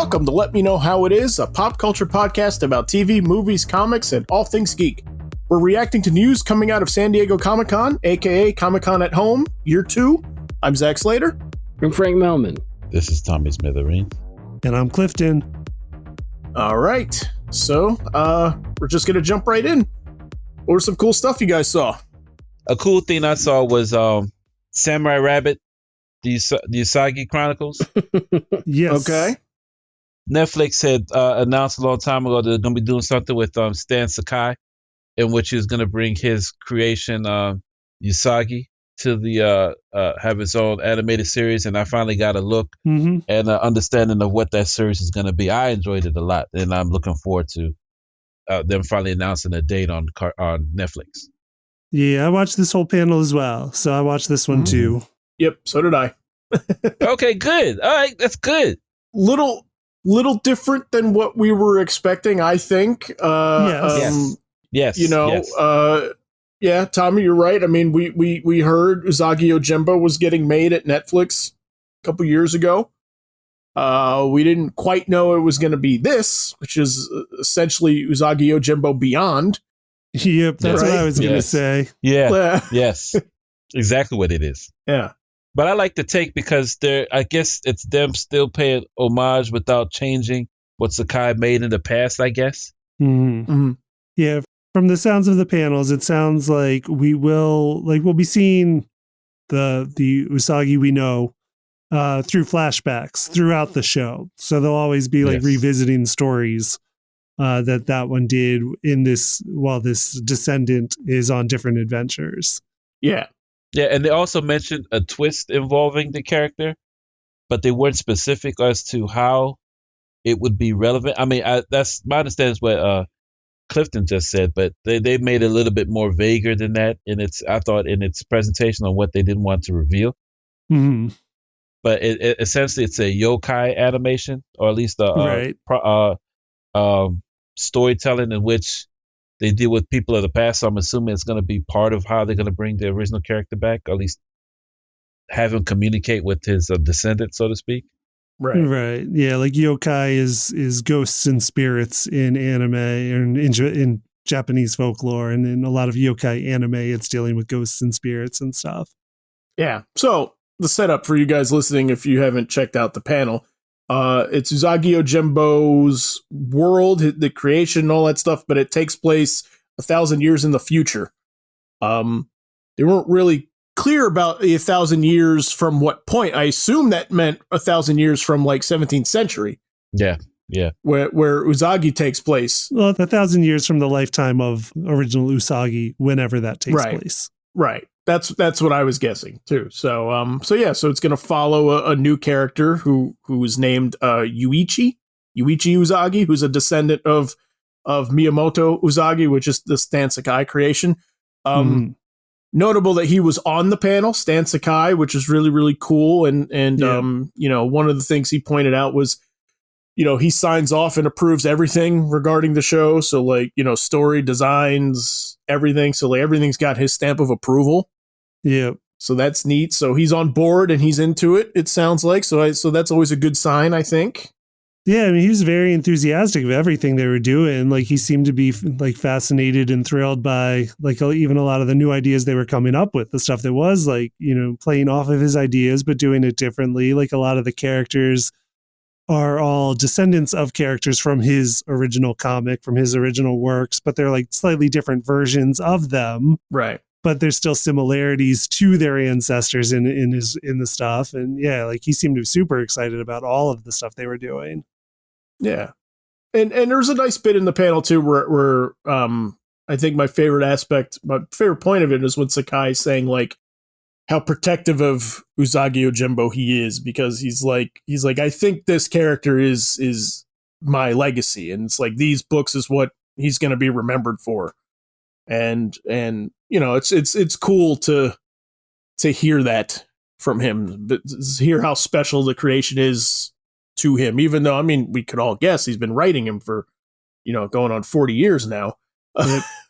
Welcome to Let Me Know How It Is, a pop culture podcast about TV, movies, comics, and all things geek. We're reacting to news coming out of San Diego Comic-Con, aka Comic-Con at Home, Year 2. I'm Zach Slater. I'm Frank Melman. This is Tommy Smithereen. And I'm Clifton. All right, so we're just going to jump right in. What were some cool stuff you guys saw? A cool thing I saw was Samurai Rabbit, the Usagi Chronicles. Yes. Okay. Netflix had announced a long time ago that they're going to be doing something with Stan Sakai, in which he was going to bring his creation, Usagi, to the have his own animated series. And I finally got a look and an understanding of what that series is going to be. I enjoyed it a lot, and I'm looking forward to them finally announcing a date on Netflix. Yeah, I watched this whole panel as well. So I watched this one too. Yep, so did I. Okay, good. All right, that's good. Little different than what we were expecting, I think. Yes. You know, yes. Yeah, Tommy, you're right. I mean, we heard Usagi Yojimbo was getting made at Netflix a couple years ago. We didn't quite know it was going to be this, which is essentially Usagi Yojimbo Beyond. Yep, that's what I was going to say. Yeah. Yes. Exactly what it is. Yeah. But I like the take because I guess it's them still paying homage without changing what Sakai made in the past, I guess. Yeah, from the sounds of the panels, it sounds like we'll be seeing the Usagi we know through flashbacks throughout the show. So they'll always be revisiting stories that one did in this while this descendant is on different adventures. Yeah. Yeah, and they also mentioned a twist involving the character, but they weren't specific as to how it would be relevant. I mean, that's my understanding is what Clifton just said, but they made it a little bit more vaguer than that I thought in its presentation on what they didn't want to reveal. But essentially it's a yokai animation, or at least storytelling in which they deal with people of the past. So I'm assuming it's going to be part of how they're going to bring the original character back, or at least have him communicate with his descendant, so to speak. Right. Yeah, like yokai is ghosts and spirits in anime and in Japanese folklore, and in a lot of yokai anime, it's dealing with ghosts and spirits and stuff. Yeah. So the setup for you guys listening, if you haven't checked out the panel, it's Usagi Yojimbo's world, the creation, and all that stuff, but it takes place 1,000 years in the future. They weren't really clear about 1,000 years from what point. I assume that meant 1,000 years from like 17th century. Yeah. Where Usagi takes place. Well, 1,000 years from the lifetime of original Usagi, whenever that takes place. Right. That's what I was guessing too. So so it's going to follow a new character who is named Yuichi Usagi, who's a descendant of Miyamoto Usagi, which is the Stan Sakai creation. Notable that he was on the panel, Stan Sakai, which is really, really cool. And one of the things he pointed out was, he signs off and approves everything regarding the show. So story, designs, everything. So everything's got his stamp of approval. Yeah. So that's neat. So he's on board and he's into it, it sounds like. So that's always a good sign, I think. Yeah, I mean, he was very enthusiastic of everything they were doing. Like, he seemed to be fascinated and thrilled by even a lot of the new ideas they were coming up with, the stuff that was playing off of his ideas, but doing it differently. Like, a lot of the characters are all descendants of characters from his original comic, from his original works, but they're slightly different versions of them. Right. But there's still similarities to their ancestors in the stuff. And yeah, he seemed to be super excited about all of the stuff they were doing. Yeah. And there's a nice bit in the panel too where I think my favorite point of it is when Sakai is saying how protective of Usagi Yojimbo he is, because he's like I think this character is my legacy, and it's these books is what he's going to be remembered for. And it's cool to hear that from him, but hear how special the creation is to him, even though, I mean, we could all guess he's been writing him for, going on 40 years now.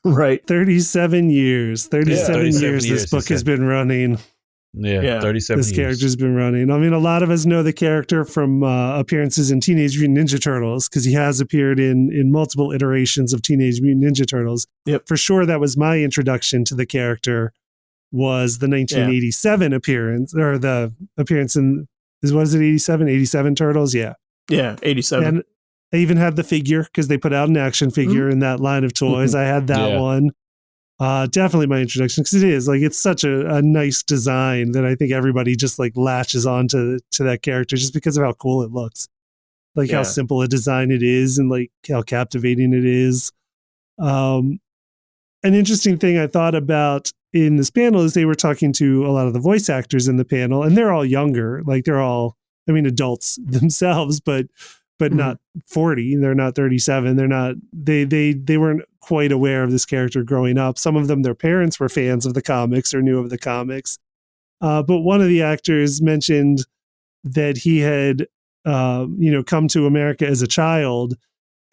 Right. 37 years. 37 years this book has been running. Yeah. 37 This years. character's been running. I mean, a lot of us know the character from appearances in Teenage Mutant Ninja Turtles because he has appeared in multiple iterations of Teenage Mutant Ninja Turtles. Yep. For sure, that was my introduction to the character. Was the 1987 appearance or the appearance in what is it 87 Turtles? Yeah, 87. And I even had the figure because they put out an action figure in that line of toys. I had that one. Definitely my introduction because it is like it's such a nice design that I think everybody just like latches onto that character just because of how cool it looks, like how simple a design it is and like how captivating it is. An interesting thing I thought about in this panel is they were talking to a lot of the voice actors in the panel, and they're all younger, like they're all, I mean, adults themselves, but not 40. They're not 37. They're not. They weren't quite aware of this character growing up. Some of them, their parents were fans of the comics or knew of the comics. But one of the actors mentioned that he had, come to America as a child.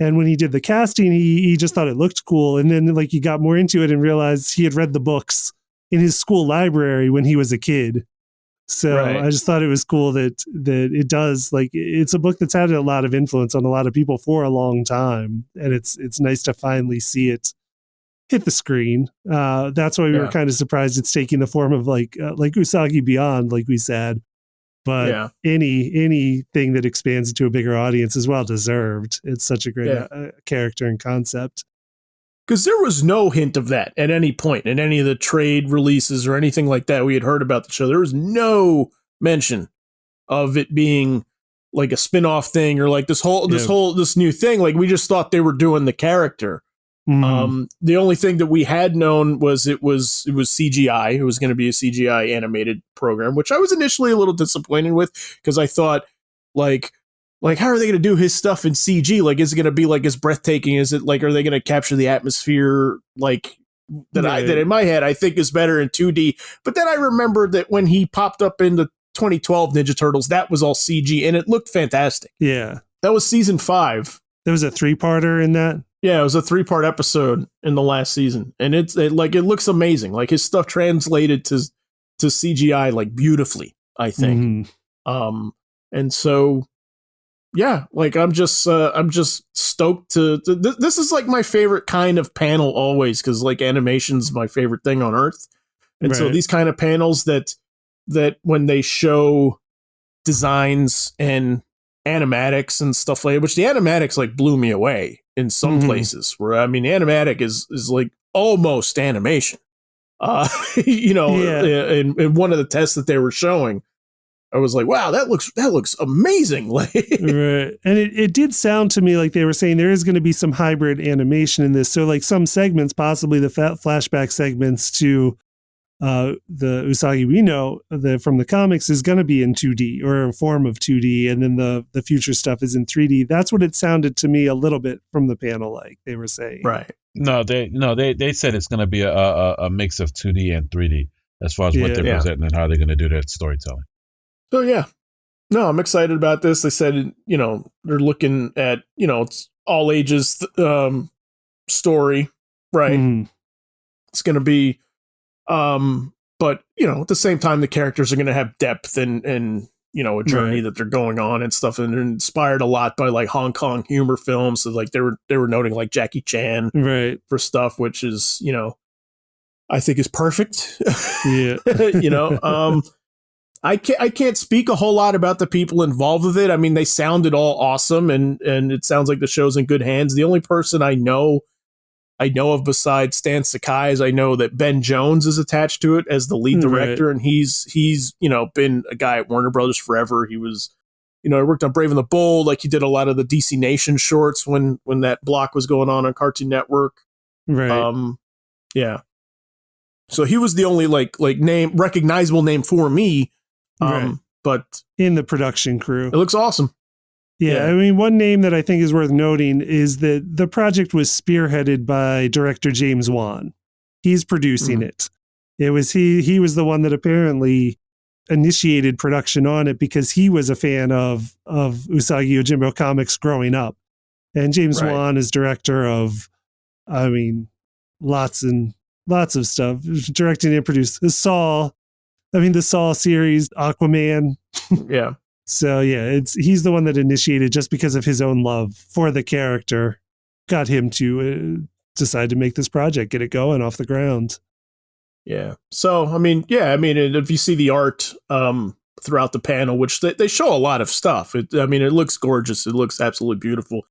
And when he did the casting, he just thought it looked cool. And then like he got more into it and realized he had read the books in his school library when he was a kid. So I just thought it was cool that it does, like, it's a book that's had a lot of influence on a lot of people for a long time. And it's nice to finally see it hit the screen. That's why we were kind of surprised it's taking the form of like Usagi Beyond, like we said. But anything that expands into a bigger audience is well deserved. It's such a great character and concept. Because there was no hint of that at any point in any of the trade releases or anything like that we had heard about the show. There was no mention of it being like a spin-off thing or like this new thing. Like we just thought they were doing the character. Mm-hmm. The only thing that we had known was it was CGI. It was going to be a CGI animated program, which I was initially a little disappointed with because I thought like how are they going to do his stuff in CG? Like, is it going to be like as breathtaking? Is it like, are they going to capture the atmosphere like that in my head I think is better in 2D? But then I remembered that when he popped up in the 2012 Ninja Turtles, that was all CG and it looked fantastic. Yeah. That was season 5. There was a 3-parter in that. Yeah, it was a 3-part episode in the last season, and it looks amazing. Like his stuff translated to CGI like beautifully, I think. Mm-hmm. And so, yeah, like I'm just stoked to this is like my favorite kind of panel always because like animation's my favorite thing on earth, and so these kind of panels that when they show designs and animatics and stuff like that, which the animatics like blew me away in some places where I mean animatic is like almost animation. In one of the tests that they were showing, I was like, wow, that looks amazing. Like right. And it did sound to me like they were saying there is going to be some hybrid animation in this. So like some segments, possibly the flashback segments to the Usagi we know from the comics is going to be in 2D or a form of 2D, and then the future stuff is in 3D. That's what it sounded to me a little bit from the panel, like they were saying. Right. No, they said it's going to be a mix of 2D and 3D as far as what they're presenting and how they're going to do that storytelling. So yeah, no, I'm excited about this. They said they're looking at it's all ages story, right? Mm. It's going to be. But at the same time, the characters are going to have depth and a journey that they're going on and stuff, and they're inspired a lot by like Hong Kong humor films. So like they were noting like Jackie Chan for stuff, which is I think is perfect. Yeah, I can't speak a whole lot about the people involved with it. I mean, they sounded all awesome, and it sounds like the show's in good hands. The only person I know of besides Stan Sakai is I know that Ben Jones is attached to it as the lead director, and he's been a guy at Warner Brothers forever. He was, he worked on Brave and the Bold, like he did a lot of the DC Nation shorts when that block was going on Cartoon Network. Right. Yeah. So he was the only like recognizable name for me. But in the production crew, it looks awesome. Yeah, I mean, one name that I think is worth noting is that the project was spearheaded by director James Wan. He's producing it. It was he was the one that apparently initiated production on it because he was a fan of Usagi Yojimbo comics growing up. And James Wan is director of, I mean, lots of stuff. Directing and produced Saw, the Saw series, Aquaman. Yeah. So yeah, he's the one that initiated, just because of his own love for the character, got him to decide to make this project, get it going off the ground. Yeah. So, if you see the art throughout the panel, which they show a lot of stuff, it looks gorgeous. It looks absolutely beautiful.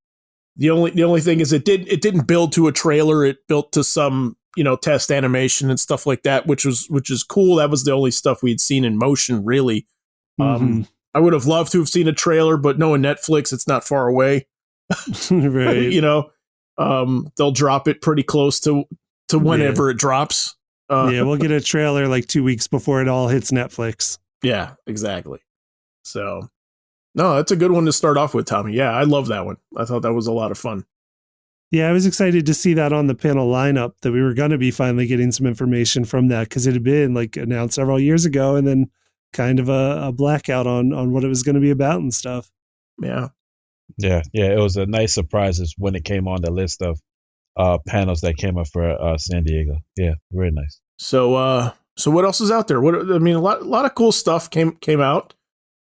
The only thing is it didn't build to a trailer. It built to some, test animation and stuff like that, which is cool. That was the only stuff we'd seen in motion, really. I would have loved to have seen a trailer, but knowing Netflix, it's not far away. Right. They'll drop it pretty close to whenever it drops. Yeah, we'll get a trailer like 2 weeks before it all hits Netflix. Yeah, exactly. So, no, that's a good one to start off with, Tommy. Yeah, I love that one. I thought that was a lot of fun. Yeah, I was excited to see that on the panel lineup, that we were going to be finally getting some information from that, because it had been announced several years ago, and then kind of a blackout on what it was going to be about and stuff. Yeah. Yeah. It was a nice surprise when it came on the list of panels that came up for San Diego. Yeah, very nice. So what else is out there? A lot of cool stuff came out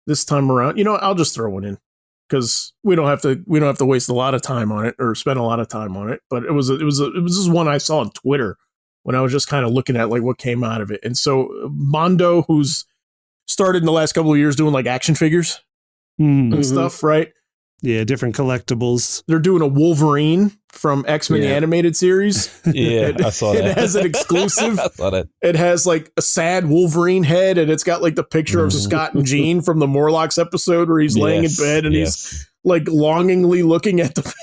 this time around. I'll just throw one in because we don't have to waste a lot of time on it or spend a lot of time on it. But it was this one I saw on Twitter when I was just kind of looking at what came out of it. And so Mondo, who's started in the last couple of years doing action figures and stuff, right? Yeah, different collectibles. They're doing a Wolverine from X-Men the animated series. Yeah, I saw that. It has an exclusive. I saw that. It has a sad Wolverine head, and it's got the picture of Scott and Jean from the Morlocks episode where he's laying in bed and he's longingly looking at the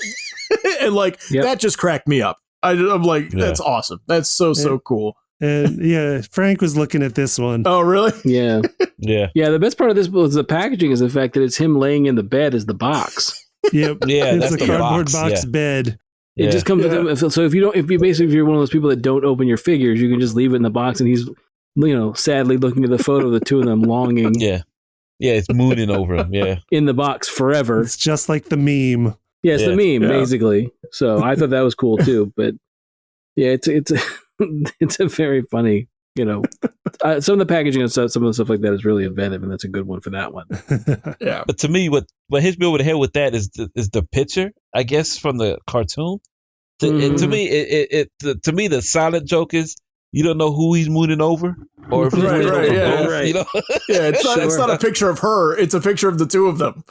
and that just cracked me up. I'm that's awesome. That's so cool. And Frank was looking at this one. Oh, really? Yeah. Yeah. The best part of this was the packaging, is the fact that it's him laying in the bed as the box. Yep. Yeah, it's a cardboard box bed. It just comes with them. So if you're one of those people that don't open your figures, you can just leave it in the box, and he's sadly looking at the photo of the two of them longing. Yeah, it's mooning over him. Yeah, in the box forever. It's just like the meme. Yeah, it's the meme basically. So I thought that was cool too. But yeah, it's a very funny. Some of the packaging and stuff, some of the stuff like that is really inventive, and that's a good one for that one. Yeah. But to me, what hits me over the head with that is the picture, I guess, from the cartoon. To me, the silent joke is you don't know who he's mooning over, or if he's mooning over both. Right. Yeah, it's not a picture of her; it's a picture of the two of them.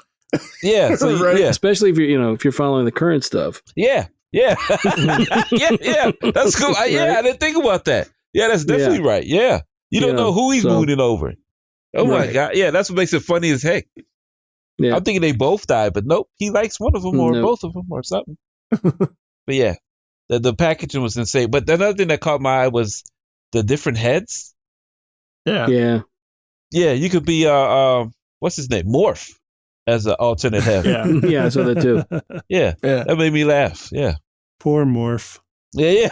Yeah, so especially if you're following the current stuff. Yeah. yeah. That's cool. I didn't think about that. Yeah, that's definitely right. Yeah. You don't know who he's mooning over. Oh my God. Yeah, that's what makes it funny as heck. Yeah. I'm thinking they both died, but nope, he likes one of them or both of them or something. But yeah, the packaging was insane. But another thing that caught my eye was the different heads. Yeah. Yeah. Yeah, you could be what's his name? Morph as an alternate head. Yeah, I saw that too. Yeah. That made me laugh. Yeah. Poor Morph. Yeah.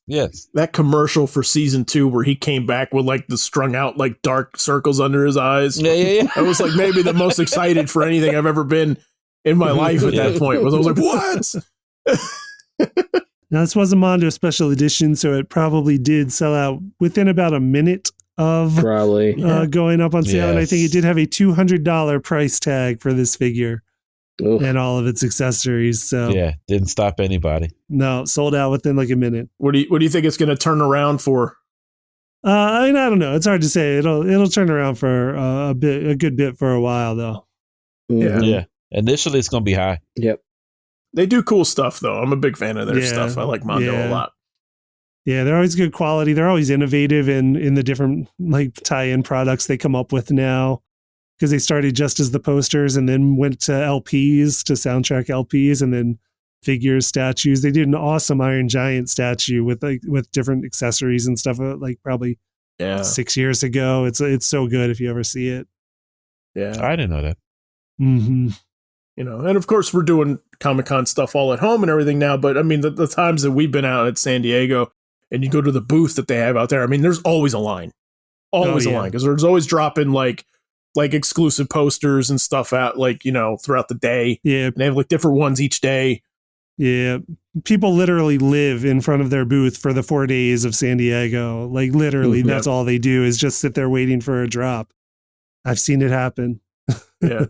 Yes. That commercial for season 2 where he came back with the strung out dark circles under his eyes. Yeah. I was maybe the most excited for anything I've ever been in my life at that point. I was what? Now this was a Mondo special edition, so it probably did sell out within about a minute of going up on sale. Yes. And I think it did have a $200 price tag for this figure. Oof. And all of its accessories. So yeah, didn't stop anybody. No, sold out within a minute. What do you think it's going to turn around for? I don't know. It's hard to say. It'll turn around for a good bit for a while though. Yeah. Initially, it's going to be high. Yep. They do cool stuff though. I'm a big fan of their stuff. I like Mondo a lot. Yeah, they're always good quality. They're always innovative in the different tie-in products they come up with now. Because they started just as the posters and then went to LPs, to soundtrack LPs, and then figures, statues. They did an awesome Iron Giant statue with different accessories and stuff probably 6 years ago. It's so good if you ever see it. Yeah. I didn't know that. Mm-hmm. And of course we're doing Comic-Con stuff all at home and everything now, but the times that we've been out at San Diego and you go to the booth that they have out there, there's always a line. Always a line, because there's always dropping exclusive posters and stuff out throughout the day. Yeah. And they have different ones each day. Yeah. People literally live in front of their booth for the 4 days of San Diego. Like literally, that's all they do is just sit there waiting for a drop. I've seen it happen. Yeah.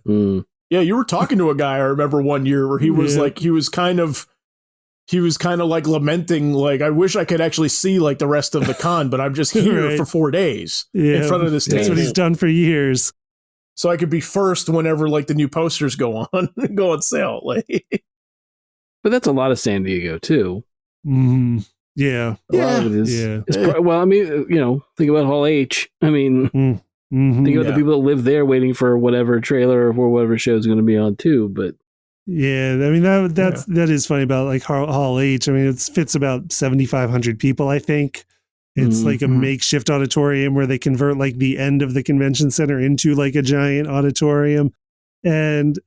Yeah, you were talking to a guy, I remember one year where he was like, he was kind of like lamenting, like, I wish I could actually see like the rest of the con, but I'm just here for 4 days in front of this table. That's what he's done for years. So I could be first whenever like the new posters go on sale. Like, but that's a lot of San Diego too. Yeah. A lot of it is. Well, I mean, think about Hall H. I mean, think about the people that live there waiting for whatever trailer or whatever show is going to be on too. But yeah, I mean that is funny about like Hall H. I mean, it fits about 7,500 people. I think it's like a makeshift auditorium where they convert like the end of the convention center into like a giant auditorium. And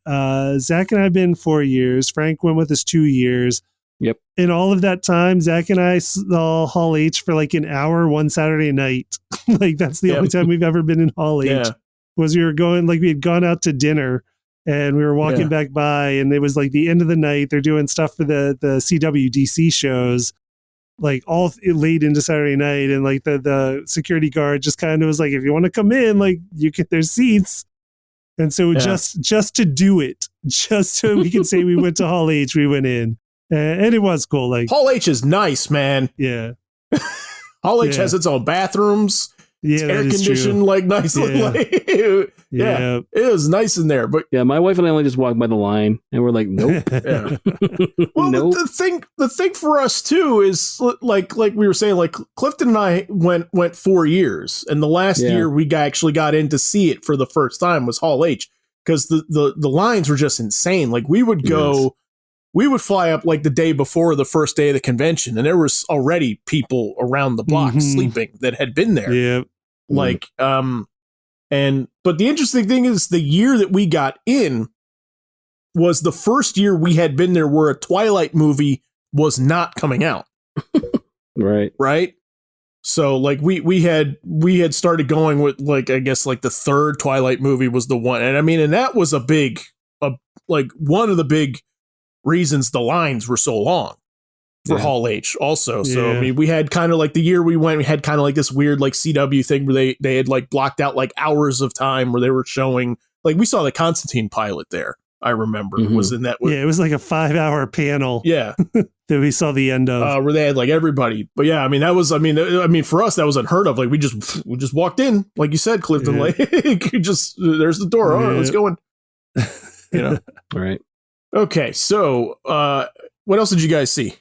Zach and I have been 4 years. Frank went with us 2 years. Yep. In all of that time, Zach and I saw Hall H for like an hour one Saturday night. Like that's the only time we've ever been in Hall H. Was we had gone out to dinner and we were walking back by, and it was like the end of the night. They're doing stuff for the CWDC shows, like all late into Saturday night, and like the security guard just kind of was like, if you want to come in, like there's seats. And so just to do it, just so we can say we went to Hall H, we went in. And it was cool. Like Hall H is nice, man. Yeah. Hall H has its own bathrooms. It's air conditioned, like nice. It was nice in there. But yeah, my wife and I only just walked by the line, and we're like, nope. Well, nope. The thing for us too is like we were saying, like Clifton and I went 4 years, and the last year we actually got in to see it for the first time was Hall H, because the lines were just insane. Like we would go. We would fly up like the day before the first day of the convention, and there was already people around the block sleeping that had been there. Yeah. Like, but the interesting thing is the year that we got in was the first year we had been there where a Twilight movie was not coming out. Right. So like we had started going with like, I guess like the third Twilight movie was the one. And I mean, and that was one of the big reasons the lines were so long for Hall H also. So I mean, we had kind of like the year we went, we had kind of like this weird like CW thing where they had like blocked out like hours of time where they were showing, like we saw the Constantine pilot there. I remember was in that. It was like a 5-hour panel. Yeah. That we saw the end of where they had like everybody. But yeah, I mean, that was, I mean, for us, that was unheard of. Like we just walked in, like you said, Clifton Lake, you just, there's the door. All right, let's go in. All right. Okay, so what else did you guys see?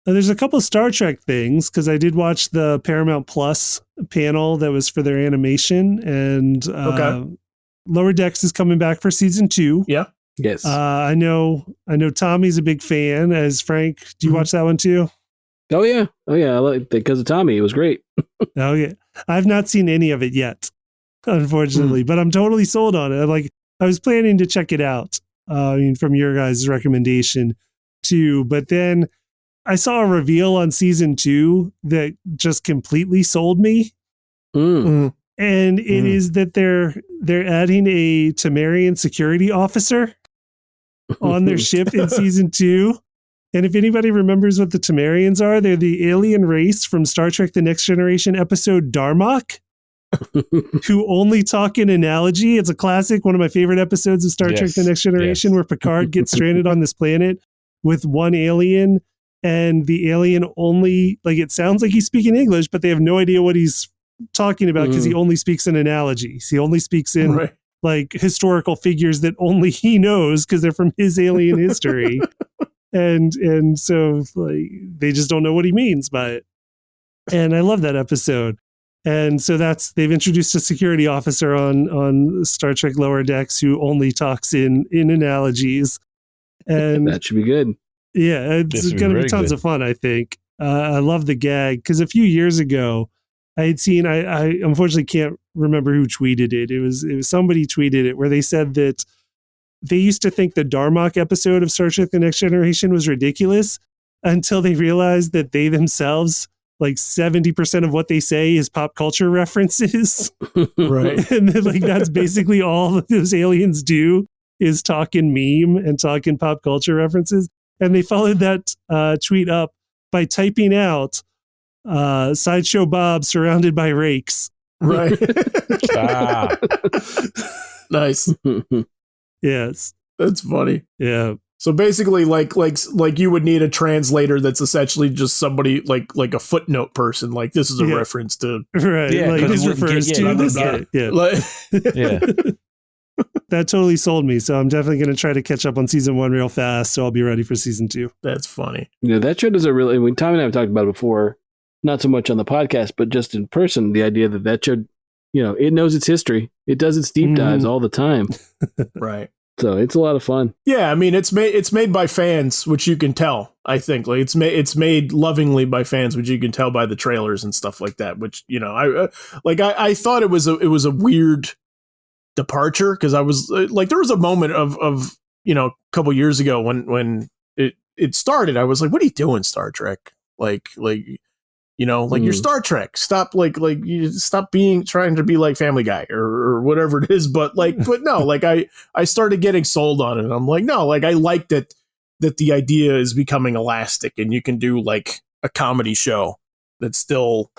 There's a couple of Star Trek things, because I did watch the Paramount Plus panel that was for their animation, and Lower Decks is coming back for season 2. Yeah. Yes. I know Tommy's a big fan. As Frank, do you watch that one too? Oh yeah. I like it because of Tommy. It was great. Oh yeah. I've not seen any of it yet, unfortunately, but I'm totally sold on it. I was planning to check it out. From your guys' recommendation too, but then I saw a reveal on season 2 that just completely sold me. And it is that they're adding a Temerian security officer on their ship in season 2. And if anybody remembers what the Temerians are, they're the alien race from Star Trek: The Next Generation episode Darmok, who only talk in analogy. It's a classic, one of my favorite episodes of Star Trek: The Next Generation, where Picard gets stranded on this planet with one alien, and the alien only, like, it sounds like he's speaking English, but they have no idea what he's talking about because he only speaks in analogies. He only speaks in like historical figures that only he knows because they're from his alien history. And so like they just don't know what he means by it. And I love that episode. And so they've introduced a security officer on Star Trek Lower Decks who only talks in analogies. And that should be good. Yeah, it's going to be tons of fun, I think. I love the gag because a few years ago I had seen, I unfortunately can't remember who tweeted it. It was somebody tweeted it where they said that they used to think the Darmok episode of Star Trek: The Next Generation was ridiculous until they realized that they themselves, like 70% of what they say is pop culture references. Right. And then, like, that's basically all that those aliens do is talk in meme and talk in pop culture references. And they followed that tweet up by typing out Sideshow Bob surrounded by rakes. Right. Ah. Nice. Yes. That's funny. Yeah. So basically, like you would need a translator that's essentially just somebody like a footnote person. Like this is a reference to right. Yeah, like 'cause this you wouldn't refers get- to yeah, this. blah, blah, guy. Yeah. like, Yeah. That totally sold me. So I'm definitely going to try to catch up on season 1 real fast. So I'll be ready for season 2. That's funny. Yeah, that show does a really. When Tom and I have talked about it before, not so much on the podcast, but just in person, the idea that show, it knows its history. It does its deep dives all the time. Right. So it's a lot of fun. Yeah, I mean it's made by fans, which you can tell. I think like it's made lovingly by fans, which you can tell by the trailers and stuff like that. Which I thought it was a weird departure because I was like there was a moment of a couple years ago when it started. I was like, what are you doing, Star Trek? You're Star Trek. Stop you stop trying to be like Family Guy or whatever it is. But no, I started getting sold on it. And I'm like, no, I like that the idea is becoming elastic and you can do like a comedy show that's still,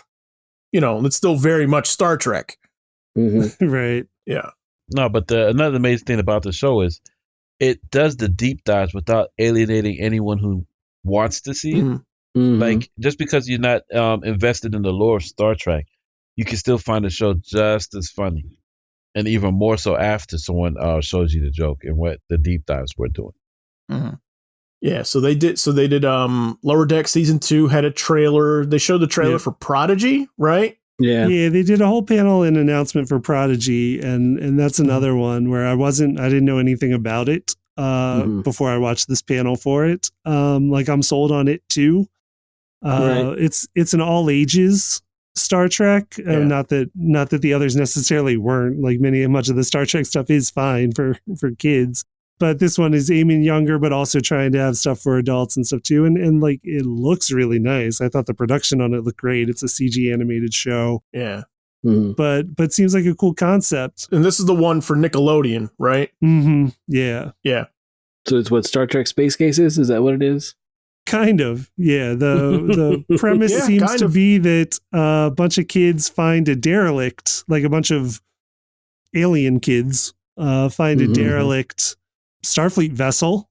that's still very much Star Trek. Mm-hmm. Right. Yeah. No, but another amazing thing about the show is it does the deep dives without alienating anyone who wants to see it. Mm-hmm. Mm-hmm. Like just because you're not invested in the lore of Star Trek, you can still find the show just as funny, and even more so after someone shows you the joke and what the deep dives we're doing. Mm-hmm. Yeah, so they did Lower Deck season 2 had a trailer. They showed the trailer for Prodigy, right? Yeah. Yeah, they did a whole panel and announcement for Prodigy, and that's another one where I didn't know anything about it before I watched this panel for it. I'm sold on it too. Right. It's an all ages Star Trek. Not that the others necessarily weren't. Like much of the Star Trek stuff is fine for kids. But this one is aiming younger, but also trying to have stuff for adults and stuff too. And it looks really nice. I thought the production on it looked great. It's a CG animated show. Yeah. Mm-hmm. But seems like a cool concept. And this is the one for Nickelodeon, right? Mm-hmm. Yeah. Yeah. So it's what Star Trek Space Case is? Is that what it is? Kind of. Yeah. The premise seems to be that a bunch of kids find a derelict, like a bunch of alien kids find a derelict Starfleet vessel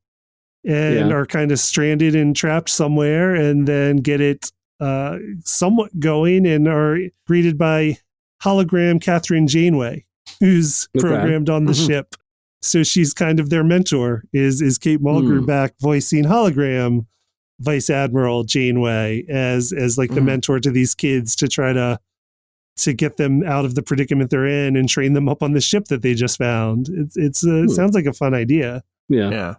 and are kind of stranded and trapped somewhere, and then get it somewhat going and are greeted by hologram Catherine Janeway, who's programmed on the ship. So she's kind of their mentor, is Kate Mulgrew back voicing hologram Vice Admiral Janeway as like the mentor to these kids to try to get them out of the predicament they're in and train them up on the ship that they just found. It sounds like a fun idea. Yeah.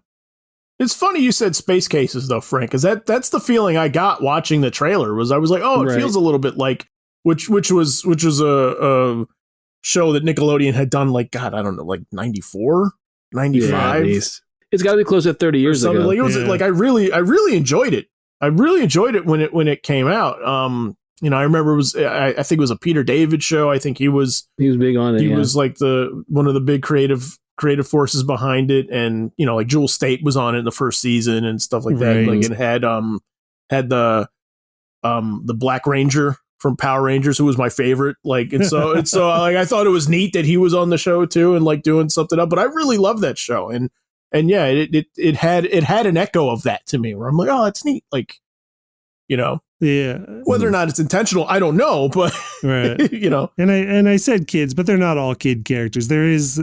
It's funny you said Space Cases though, Frank, because that's the feeling I got watching the trailer. Was I was like, oh, it feels a little bit like which was a show that Nickelodeon had done like, God, I don't know, like 94, 95. Yeah, it's got to be close to 30 years ago. Like it was like I really enjoyed it. I really enjoyed it when it came out. I remember it was I think it was a Peter David show. I think he was big on it. He was like one of the big creative forces behind it, and like Jewel State was on it in the first season and stuff like that. Like it had the Black Ranger from Power Rangers, who was my favorite. Like and so like I thought it was neat that he was on the show too and like doing something up. But I really love that show, and yeah, it had an echo of that to me where I'm like, oh, it's neat, like yeah. Whether or not it's intentional, I don't know, but right. And I said kids, but they're not all kid characters. There's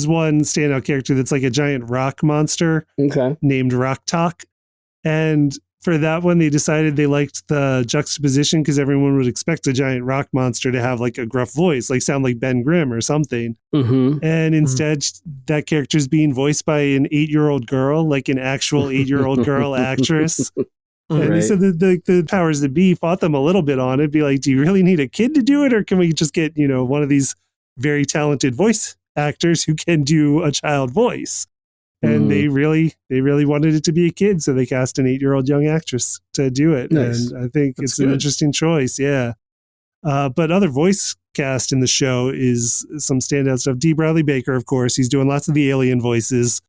one standout character that's like a giant rock monster named Rock Talk. And for that one, they decided they liked the juxtaposition because everyone would expect a giant rock monster to have like a gruff voice, like sound like Ben Grimm or something. Mm-hmm. And instead, that character's being voiced by an 8-year-old girl, like an actual 8-year-old girl actress. And they said that the powers that be fought them a little bit on it. Be like, do you really need a kid to do it? Or can we just get, one of these very talented voice actors who can do a child voice? And they really wanted it to be a kid. So they cast an 8-year-old young actress to do it. Nice. And I think it's an interesting choice. Yeah. But other voice cast in the show is some standout stuff. D. Bradley Baker, of course, he's doing lots of the alien voices,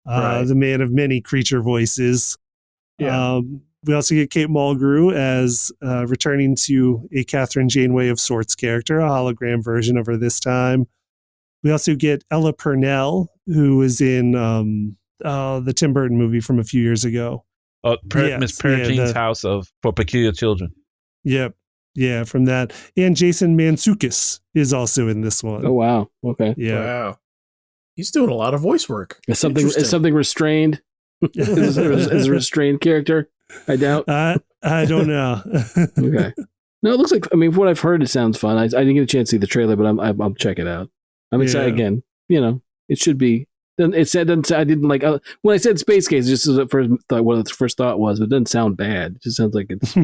the man of many creature voices. Yeah. We also get Kate Mulgrew as returning to a Catherine Janeway of sorts character, a hologram version of her this time. We also get Ella Purnell, who was in the Tim Burton movie from a few years ago. Miss Peregrine's House for Peculiar Children. Yep. Yeah, from that. And Jason Mantzoukas is also in this one. Oh, wow. Okay. Yeah. Wow. He's doing a lot of voice work. Is something restrained? Is a restrained character? I doubt. I don't know. Okay. No, it looks like, I mean, from what I've heard, it sounds fun. I didn't get a chance to see the trailer, but I'll check it out. I'm excited again. You know, it should be. It said, I didn't like, when I said Space Case, just as what the first thought was, but it doesn't sound bad. It just sounds like it's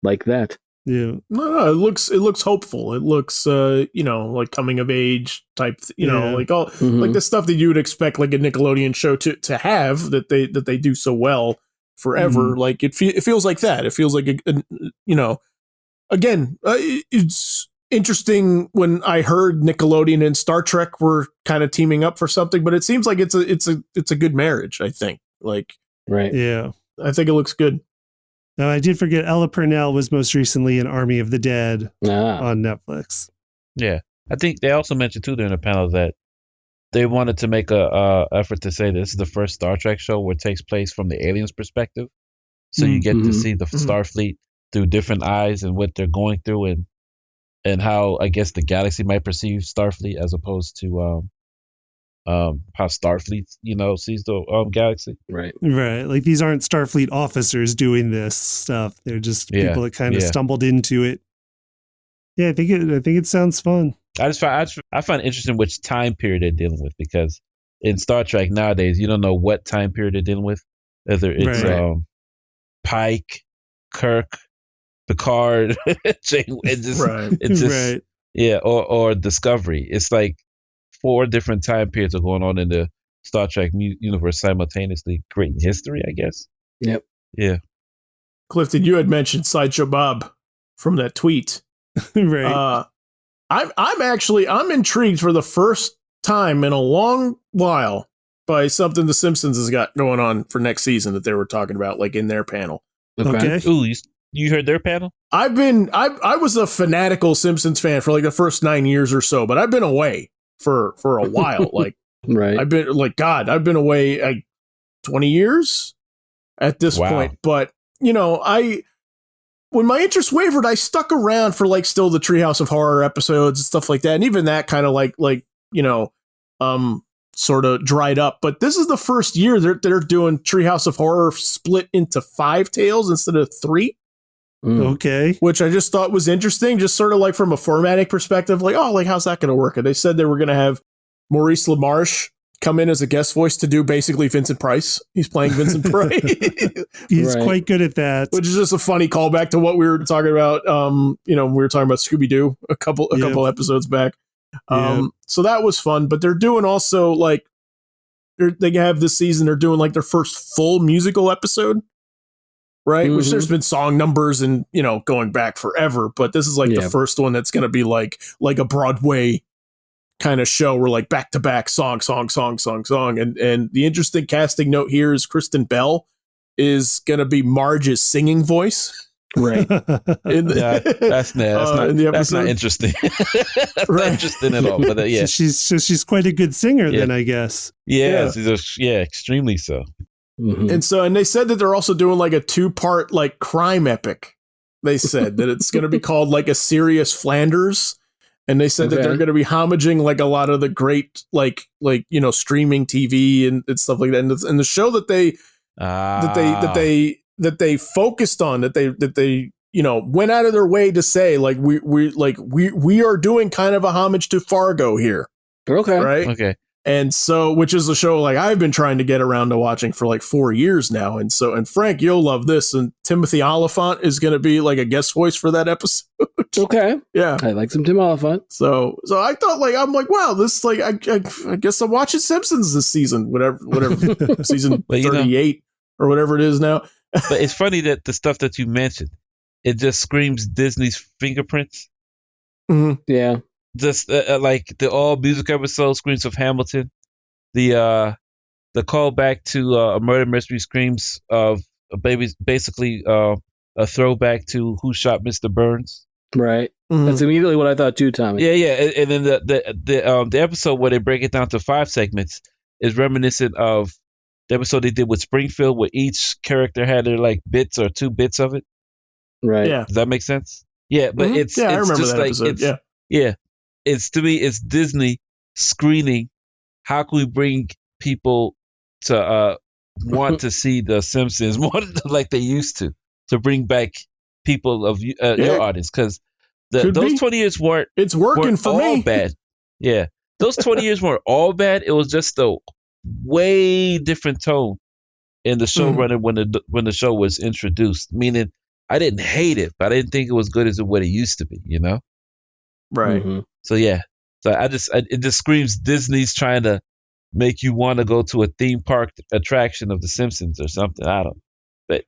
like that. Yeah. No, it looks hopeful. It looks, like coming of age type, like all like the stuff that you would expect like a Nickelodeon show to have that they do so well forever. Like it feels like that. It feels like it's interesting when I heard Nickelodeon and Star Trek were kind of teaming up for something, but it seems like it's a good marriage. I think Right. Yeah. I think it looks good. Now, I did forget Ella Purnell was most recently in Army of the Dead on Netflix. Yeah. I think they also mentioned too during the panel that they wanted to make a effort to say this is the first Star Trek show where it takes place from the aliens' perspective. So you get to see the Starfleet through different eyes and what they're going through and how I guess the galaxy might perceive Starfleet as opposed to how Starfleet, sees the galaxy. Right. Right. Like these aren't Starfleet officers doing this stuff. They're just people that kind of stumbled into it. Yeah, I think it sounds fun. I find it interesting which time period they're dealing with, because in Star Trek nowadays you don't know what time period they're dealing with. Whether it's Pike, Kirk, Picard, or Discovery. It's like 4 different time periods are going on in the Star Trek universe simultaneously, creating history, I guess. Yep. Yeah. Clifton, you had mentioned Sideshow Bob from that tweet. Right. I'm intrigued for the first time in a long while by something the Simpsons has got going on for next season that they were talking about, like in their panel. Okay. Ooh, you heard their panel? I was a fanatical Simpsons fan for like the first 9 years or so, but I've been away for a while. Like, right. I've been away 20 years at this point. But, when my interest wavered, I stuck around for like still the Treehouse of Horror episodes and stuff like that. And even that kind of sort of dried up. But this is the first year they're doing Treehouse of Horror split into 5 tales instead of 3. Okay. Which I just thought was interesting, just sort of like from a formatting perspective, like, oh, like how's that going to work? And they said they were going to have Maurice LaMarche come in as a guest voice to do basically Vincent Price. He's playing Vincent Price. He's quite good at that. Which is just a funny callback to what we were talking about. We were talking about Scooby-Doo a couple episodes back. So that was fun, but they're doing also like they have this season, they're doing like their first full musical episode. Right. Which there's been song numbers and, going back forever. But this is like the first one that's going to be like a Broadway kind of show where like back to back song. And the interesting casting note here is Kristen Bell is going to be Marge's singing voice. Right. That's not interesting. That's not interesting at all. But So she's quite a good singer then, I guess. Yeah. Extremely so. Mm-hmm. And they said that they're also doing like a 2-part like crime epic. They said that it's going to be called like A Serious Flanders. And they said that they're going to be homaging like a lot of the great like streaming TV and stuff like that. And the show that they focused on, that they went out of their way to say like we are doing kind of a homage to Fargo here. Okay. Right. Okay. And so, which is a show like I've been trying to get around to watching for like 4 years now. And Frank, you'll love this. And Timothy Olyphant is going to be like a guest voice for that episode. Okay. Yeah. I like some Tim Olyphant. So I thought I'm like, wow, this like, I guess I'm watching Simpsons this season, whatever, season 38 or whatever it is now. But it's funny that the stuff that you mentioned, it just screams Disney's fingerprints. Mm-hmm. Yeah. Just like the all music episode screams of Hamilton, the callback to a murder mystery screams of basically a throwback to Who Shot Mr. Burns. Right. Mhm. That's immediately what I thought too, Tommy. Yeah, yeah, and then the episode where they break it down to 5 segments is reminiscent of the episode they did with Springfield, where each character had their like bits or 2 bits of it. Right. Yeah. Does that make sense? Yeah, but Mhm. it's I remember just that like episode. it's yeah, it's to me it's Disney screening. How can we bring people to want to see the Simpsons more like they used to bring back people of your audience, because Could those be. 20 years weren't It's working for all me. bad. Yeah, those 20 years weren't all bad. It was just a way different tone in the showrunner when the show was introduced. Meaning, I didn't hate it, but I didn't think it was good as what it used to be. You know. Right. Mhm. So yeah, so it just screams Disney's trying to make you want to go to a theme park attraction of The Simpsons or something. I don't.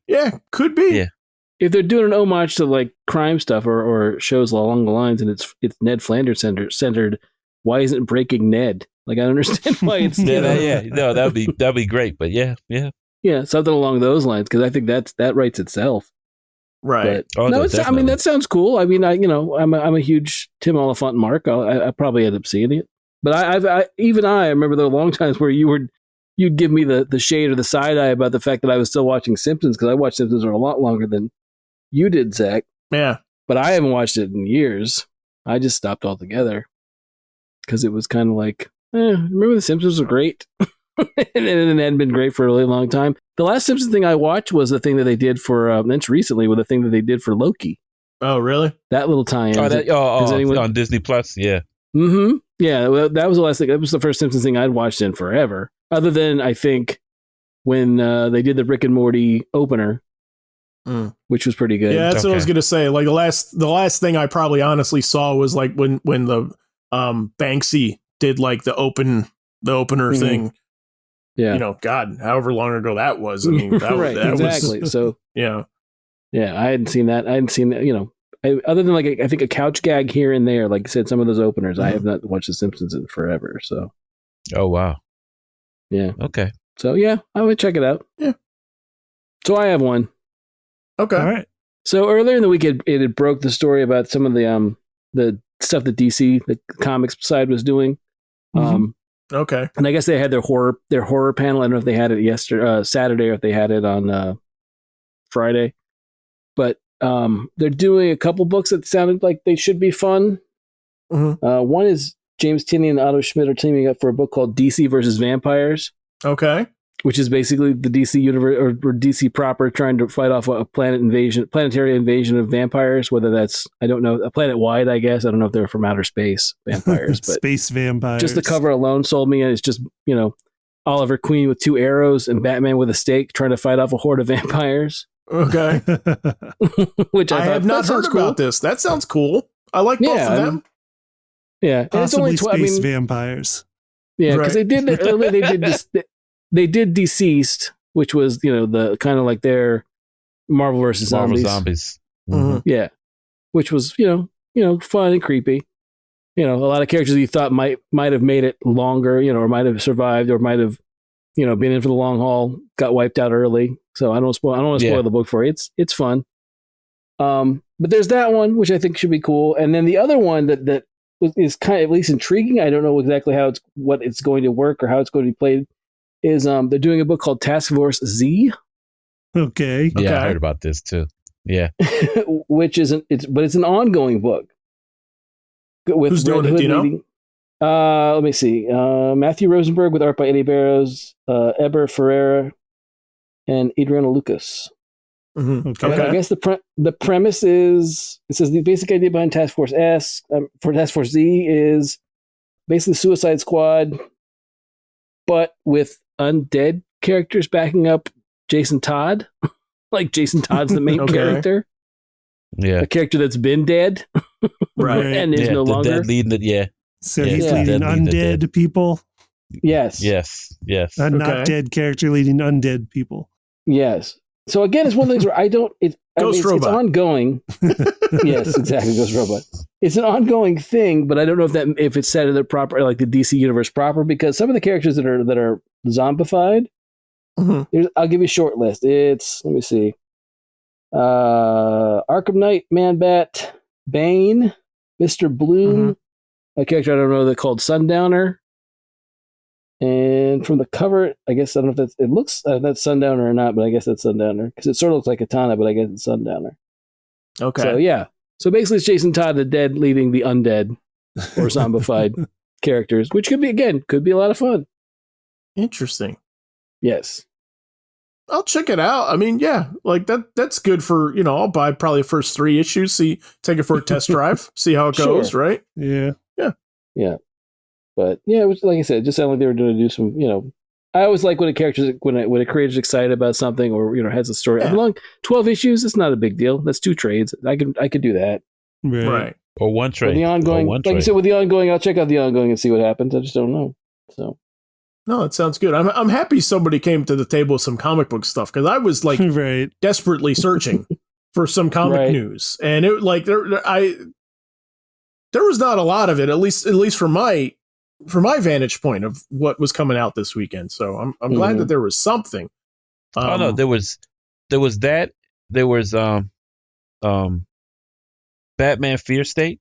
Yeah, could be. Yeah. If they're doing an homage to like crime stuff or shows along the lines, and it's Ned Flanders centered, why isn't Breaking Ned? Like, I don't understand why it's No, that'd be great. But yeah, something along those lines, because I think that writes itself. Right. But, Oh, no, no, it's, I mean, definitely. that sounds cool. I mean, I'm a huge Tim Oliphant mark. I probably end up seeing it. But I remember there were long times where you'd give me the shade or the side eye about the fact that I was still watching Simpsons, because I watched Simpsons for a lot longer than you did, Zach. Yeah. But I haven't watched it in years. I just stopped altogether because it was kind of like, remember the Simpsons were great, and it hadn't been great for a really long time. The last Simpsons thing I watched was the thing that they did for that's recently, with the thing that they did for Loki. Oh, really? That little tie-in. On Disney Plus. Yeah. Mm-hmm. Yeah, well, that was the last thing. That was the first Simpsons thing I'd watched in forever. Other than, I think, when they did the Rick and Morty opener, which was pretty good. Yeah, that's what I was gonna say. Like the last thing I probably honestly saw was like when the Banksy did like the opener thing. Yeah. You know, God, however long ago that was. I mean, that, right, that exactly. was So yeah. I hadn't seen that. I hadn't seen that. You know, other than like I think a couch gag here and there, like I said, some of those openers, I have not watched The Simpsons in forever. So. Oh wow. Yeah. Okay. So yeah, I would check it out. Yeah. So I have one. Okay. All right. So earlier in the week, it had broke the story about some of the stuff that DC, the comics side, was doing. Okay. And I guess they had their horror panel. I don't know if they had it Saturday, or if they had it on Friday. But they're doing a couple books that sounded like they should be fun. One is James Tinney and Otto Schmidt are teaming up for a book called DC versus Vampires. Okay. Which is basically the DC universe or DC proper trying to fight off a planetary invasion of vampires. Whether that's, I don't know, a planet wide, I guess. I don't know if they're from outer space vampires, but space vampires. just the cover alone sold me. And it's just, Oliver Queen with 2 arrows and Batman with a stake trying to fight off a horde of vampires. Okay. Which I have not heard about this. That sounds cool. I like both of them. Yeah, possibly it's only space vampires. Yeah, because they did earlier. They did this. They did Deceased, which was the kind of like their Marvel versus Zombies. Yeah, which was fun and creepy. A lot of characters you thought might have made it longer, or might have survived, or might have been in for the long haul, got wiped out early. So I don't want to spoil the book for you. It's fun. But there's that one, which I think should be cool, and then the other one that is kind of at least intriguing. I don't know exactly what it's going to work or how it's going to be played. Is they're doing a book called Task Force Z. Okay. Yeah, I heard about this too. Yeah. Which isn't it's an ongoing book. Who's doing it? Do you know? Let me see. Matthew Rosenberg with art by Eddie Barrows, Eber Ferreira, and Adriana Lucas. Okay. I guess the premise is, it says the basic idea behind Task Force for Task Force Z is basically Suicide Squad, but with undead characters backing up Jason Todd. Like Jason Todd's the main character. Yeah. A character that's been dead. Right. And is no longer. Dead leading it, yeah. So he's leading undead people? Yes. A not dead character leading undead people. Yes. So again, it's one of the things where Ghost Robot. It's ongoing. Yes, exactly. Ghost Robot. It's an ongoing thing, but I don't know if it's set in the proper, like the DC universe proper, because some of the characters that are zombified I'll give you a short list. Let me see. Arkham Knight, Man-Bat, Bane, Mr. Bloom, a character I don't know, called Sundowner. And from the cover, I guess, I don't know if it looks that's Sundowner or not, but I guess that's Sundowner because it sort of looks like Katana, but I guess it's Sundowner. Okay. So yeah. So basically, it's Jason Todd, the dead, leading the undead or zombified characters, which could be a lot of fun. Interesting. Yes. I'll check it out. I mean, yeah, like that's good for, I'll buy probably the first 3 issues, take it for a test drive, see how it goes, right? Yeah. Yeah. But yeah, it was, like I said, it just sounded like they were going to do some, I always like when a creator's excited about something or, has a story. Yeah. Long 12 issues, it's not a big deal. That's 2 trades. I could do that. Right. Or 1 trade. The ongoing, you said, with the ongoing, I'll check out the ongoing and see what happens. I just don't know. So. No, it sounds good. I'm happy somebody came to the table with some comic book stuff because I was like desperately searching for some comic news, and it like there was not a lot of it, at least from my vantage point of what was coming out this weekend. So I'm glad that there was something. No, there was that. There was Batman Fear State.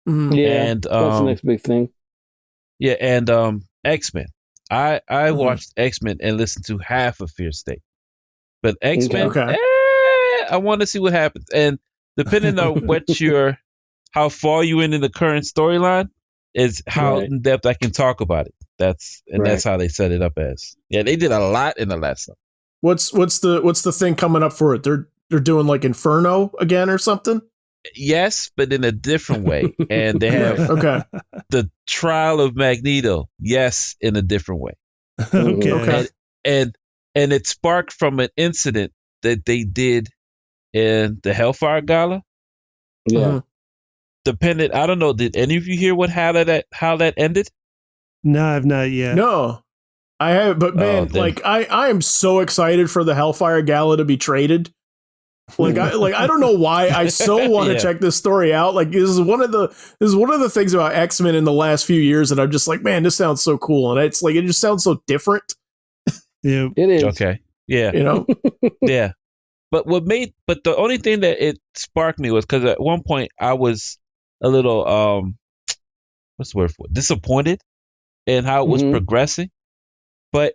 Yeah, and that's the next big thing. Yeah, and X-Men. I watched X-Men and listened to half of Fear State, but X-Men, I want to see what happens. And depending on how far you in the current storyline is how in depth I can talk about it. That's how they set it up as. Yeah, they did a lot in the last one. What's the thing coming up for it? They're doing like Inferno again or something? Yes, but in a different way. And they have the trial of Magneto. Yes, in a different way. Okay. And it sparked from an incident that they did in the Hellfire Gala. Yeah. Dependent. I don't know. Did any of you hear how that ended? No, I've not yet. No, I have. But man, I am so excited for the Hellfire Gala to be traded. I don't know why I so want to check this story out. Like this is one of the things about X-Men in the last few years that I'm just like, man, this sounds so cool, and it's like it just sounds so different. Yeah, it is. Okay, yeah, yeah. But the only thing that it sparked me was because at one point I was a little what's the word for it? Disappointed in how it was progressing, but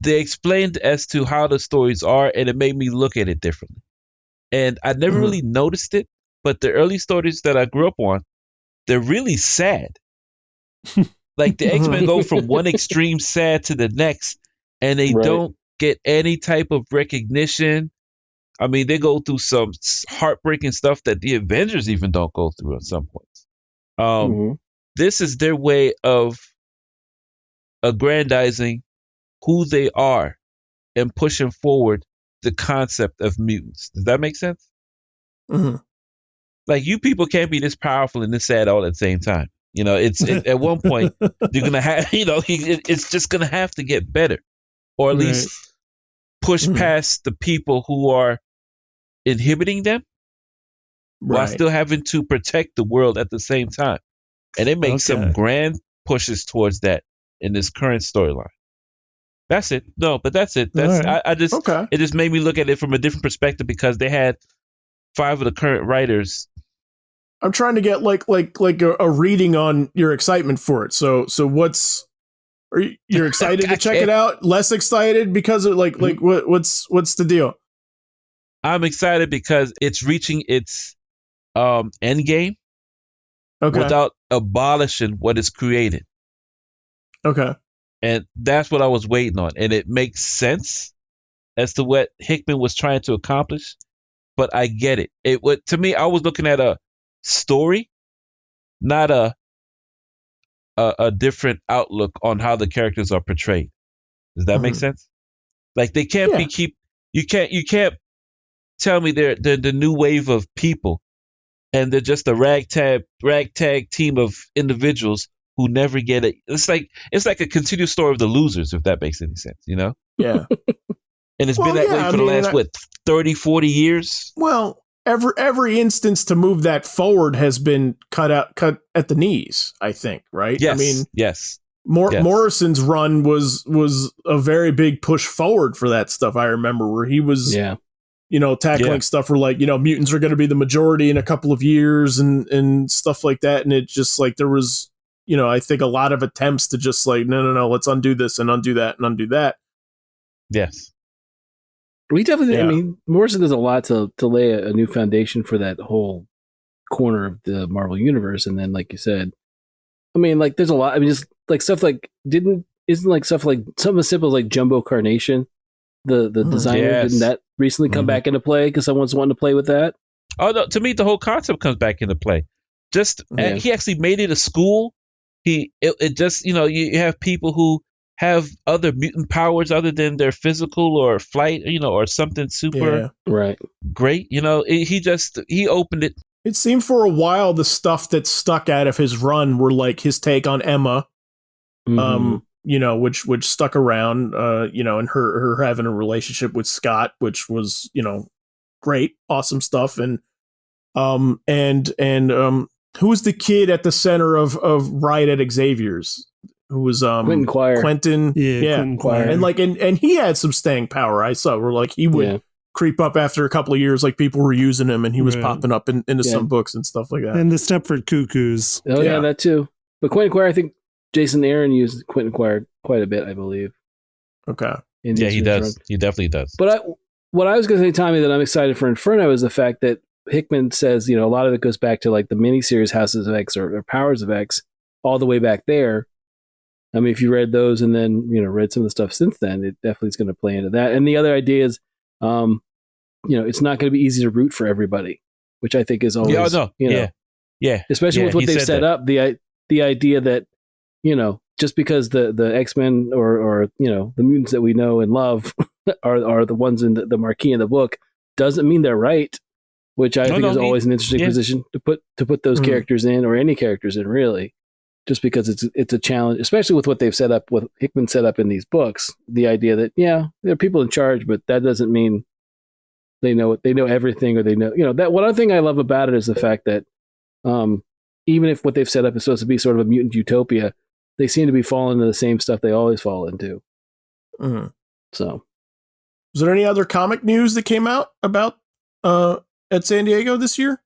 they explained as to how the stories are, and it made me look at it differently. And I never really noticed it, but the early stories that I grew up on, they're really sad. Like the X-Men go from one extreme sad to the next, and they don't get any type of recognition. I mean, they go through some heartbreaking stuff that the Avengers even don't go through at some points. This is their way of aggrandizing who they are and pushing forward the concept of mutants. Does that make sense? Like you people can't be this powerful and this sad all at the same time. It's at one point you're gonna have, it's just gonna have to get better, or at least push past the people who are inhibiting them while still having to protect the world at the same time. And it makes some grand pushes towards that in this current storyline. That's it. No, but that's it. It just made me look at it from a different perspective because they had 5 of the current writers. I'm trying to get like a reading on your excitement for it. So you're excited to check it out? Less excited because of what's the deal? I'm excited because it's reaching its end game without abolishing what is created. Okay. And that's what I was waiting on. And it makes sense as to what Hickman was trying to accomplish. But I get it. To me, I was looking at a story, not a different outlook on how the characters are portrayed. Does that make sense? Like they can't you can't tell me they're the new wave of people and they're just a ragtag team of individuals who never get it. It's like a continuous story of the losers, if that makes any sense, Yeah. And it's been that way for the last 30, 40 years. Well, every instance to move that forward has been cut at the knees, I think, right? Yes. I mean, yes. Yes. Morrison's run was a very big push forward for that stuff. I remember where he was, Yeah. tackling stuff where like, mutants are going to be the majority in a couple of years and stuff like that. And it just like, there was, I think a lot of attempts to just like, no, let's undo this and undo that and undo that. Yes. We definitely, Yeah. I mean, Morrison does a lot to lay a new foundation for that whole corner of the Marvel universe. And then, like you said, I mean, like, there's a lot, I mean, just like stuff like, isn't like stuff like something as simple as like Jumbo Carnation, the designer, Yes. didn't that recently come back into play because someone's wanting to play with that? Oh no! To me, the whole concept comes back into play. Just Yeah. he actually made it a school. It just you have people who have other mutant powers other than their physical or flight, or something super Right. great. He opened it. It seemed for a while the stuff that stuck out of his run were like his take on Emma, Mhm. which stuck around, and her having a relationship with Scott, which was, great, awesome stuff. And who was the kid at the center of Riot at Xavier's? Who was Quentin Quire. Quentin? Yeah, Quentin Quire. And like and he had some staying power. I saw where like he would Yeah. creep up after a couple of years, like people were using him, and he was Right. popping up into Yeah. some books and stuff like that. And the Stepford Cuckoos. Oh yeah, Yeah. that too. But Quentin Quire, I think Jason Aaron used Quentin Quire quite a bit, I believe. Okay. in Yeah, these he run. does. He definitely does. But what I was going to say, Tommy, that I'm excited for Inferno is the fact that Hickman says, a lot of it goes back to like the miniseries Houses of X or Powers of X, all the way back there. I mean, if you read those and then read some of the stuff since then, it definitely is going to play into that. And the other idea is, it's not going to be easy to root for everybody, which I think is always, yeah, especially with what he they've said set that. up. The idea that just because the X-Men or the mutants that we know and love are the ones in the marquee in the book doesn't mean they're right, which I think is always an interesting position to put those characters in, or any characters in, really, just because it's a challenge, especially with what they've set up, what Hickman set up in these books. The idea that there are people in charge, but that doesn't mean they know everything, or they know that. One other thing I love about it is the fact that even if what they've set up is supposed to be sort of a mutant utopia, they seem to be falling into the same stuff they always fall into. Mm-hmm. So, was there any other comic news that came out about at San Diego this year?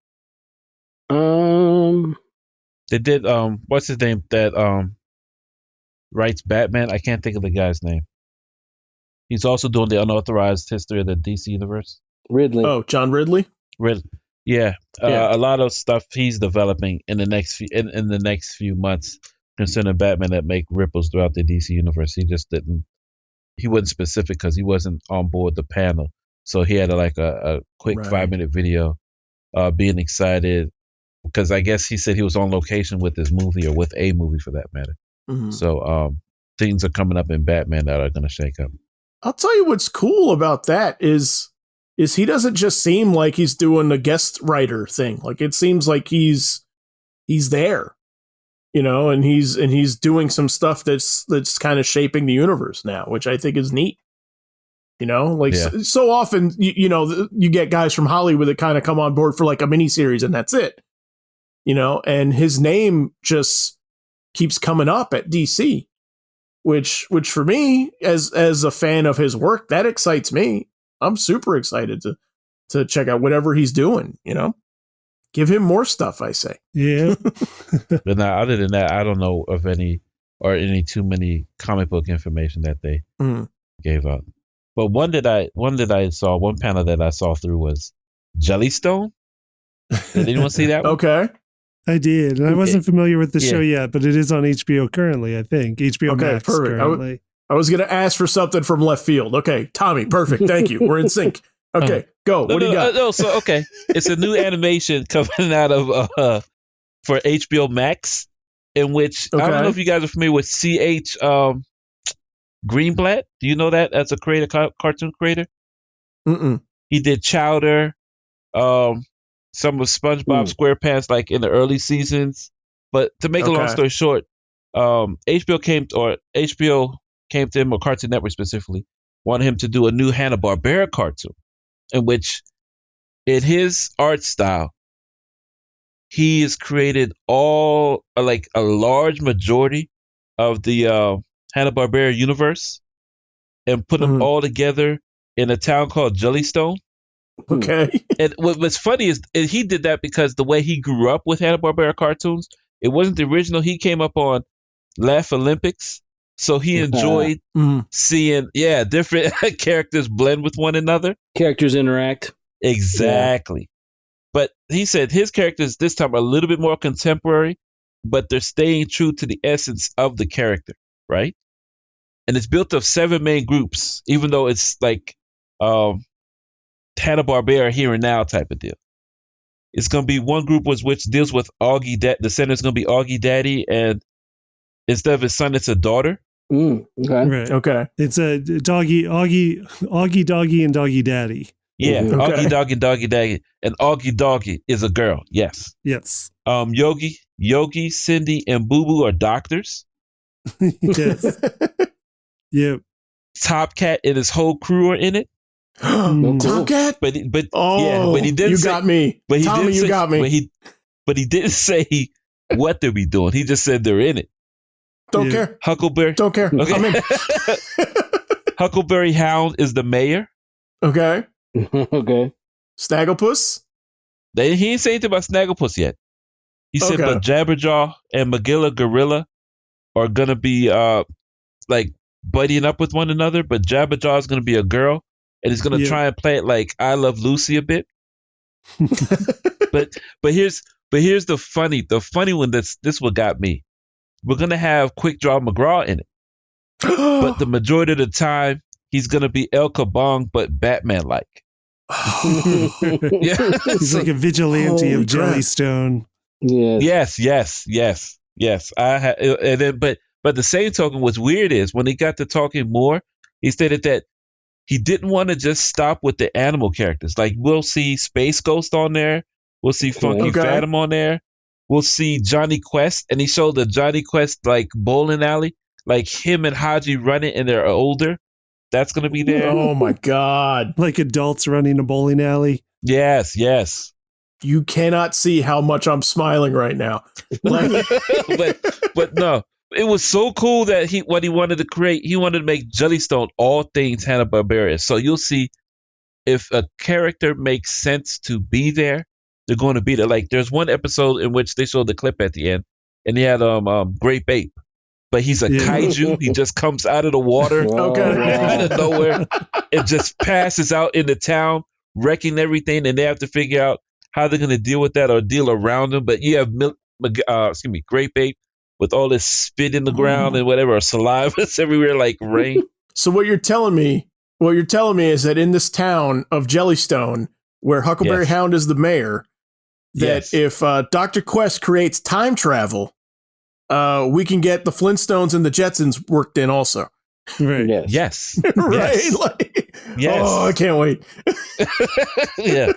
They did. What's his name? That writes Batman. I can't think of the guy's name. He's also doing the unauthorized history of the DC universe. Ridley. Oh, John Ridley. Yeah. A lot of stuff he's developing in the next few months concerning Batman that make ripples throughout the DC universe. He wasn't specific because he wasn't on board the panel, so he had a quick 5-minute video, being excited because I guess he said he was on location with this movie, or with a movie for that matter. Mm-hmm. So things are coming up in Batman that are going to shake up. I'll tell you what's cool about that is he doesn't just seem like he's doing a guest writer thing. Like, it seems like he's there, and he's doing some stuff that's kind of shaping the universe now, which I think is neat. So often, you get guys from Hollywood that kind of come on board for like a miniseries and that's it, and his name just keeps coming up at DC, which for me, as a fan of his work, that excites me. I'm super excited to check out whatever he's doing, give him more stuff, I say. Yeah. But now, other than that, I don't know of any too many comic book information that they gave out. But one panel that I saw through was Jellystone. Did anyone see that one? Okay. I did. And I wasn't familiar with the show yet, but it is on HBO currently, I think. HBO Max perfect. currently. I was going to ask for something from left field. Okay, Tommy, perfect. Thank you. We're in sync. Okay, go. What do you got? Okay. It's a new animation coming out of for HBO Max, in which I don't know if you guys are familiar with C.H. Greenblatt. Do you know that as a cartoon creator? Mm-mm. He did Chowder, some of SpongeBob SquarePants, like in the early seasons. But to make a long story short, HBO came to him, or Cartoon Network specifically, wanted him to do a new Hanna-Barbera cartoon, in which, in his art style, he has created a large majority of the Hanna-Barbera universe and put them all together in a town called Jellystone. Okay. And what's funny is he did that because the way he grew up with Hanna-Barbera cartoons, it wasn't the original. He came up on Laugh Olympics, so he enjoyed seeing different characters blend with one another. Characters interact. Exactly. But he said his characters this time are a little bit more contemporary, but they're staying true to the essence of the character, right? And it's built of 7 main groups, even though it's like Hanna-Barbera here and now type of deal. It's going to be one group which deals with Augie. The center's going to be Augie Daddy, and instead of his son, it's a daughter. Okay. Right. Okay. It's a Augie Doggy, and Doggy Daddy. Yeah, Okay. Augie Doggy, Doggy Daddy, and Augie Doggy is a girl. Yes. Yes. Yogi, Cindy, and Boo Boo are doctors. Yes. Yep. Top Cat and his whole crew are in it. Tomcat? But he didn't. You got me. But he Tommy, didn't you say, got me. But he didn't say what they'll be doing. He just said they're in it. Don't care. Huckleberry. Don't care. Okay. I'm in. Huckleberry Hound is the mayor. Okay. Okay. Snagglepuss? He ain't say anything about Snagglepuss yet. He said, Okay. but Jabberjaw and Magilla Gorilla are gonna be like buddying up with one another. But Jabberjaw is gonna be a girl, and he's gonna try and play it like I Love Lucy a bit. but here's the funny one. This what got me. We're gonna have Quick Draw McGraw in it, but the majority of the time he's gonna be El Kabong, but Batman like. Yeah, He's like a vigilante of Jellystone. Yeah. Yes. And then, but the same token, what's weird is when he got to talking more, he stated that he didn't want to just stop with the animal characters. Like we'll see Space Ghost on there, we'll see Funky Phantom on there, we'll see Johnny Quest, and he showed the Johnny Quest like bowling alley, like him and Haji running, and they're older. That's gonna be there. Oh my God. Like adults running a bowling alley. Yes. You cannot see how much I'm smiling right now. Like, but no, it was so cool that what he wanted to create, he wanted to make Jellystone all things Hanna-Barbera. So you'll see if a character makes sense to be there, they're going to be there. Like there's one episode in which they showed the clip at the end, and he had Grape Ape, but he's a kaiju. He just comes out of the water, out of nowhere, and just passes out in the town, wrecking everything, and they have to figure out how they're going to deal with that or deal around him. But you have Grape Ape with all this spit in the ground and whatever, or saliva that's everywhere like rain. So what you're telling me is that in this town of Jellystone, where Huckleberry Hound is the mayor, that if Dr. Quest creates time travel, we can get the Flintstones and the Jetsons worked in also. Right. Yes. Right? Yes. Like, Yes. Oh, I can't wait. Yeah.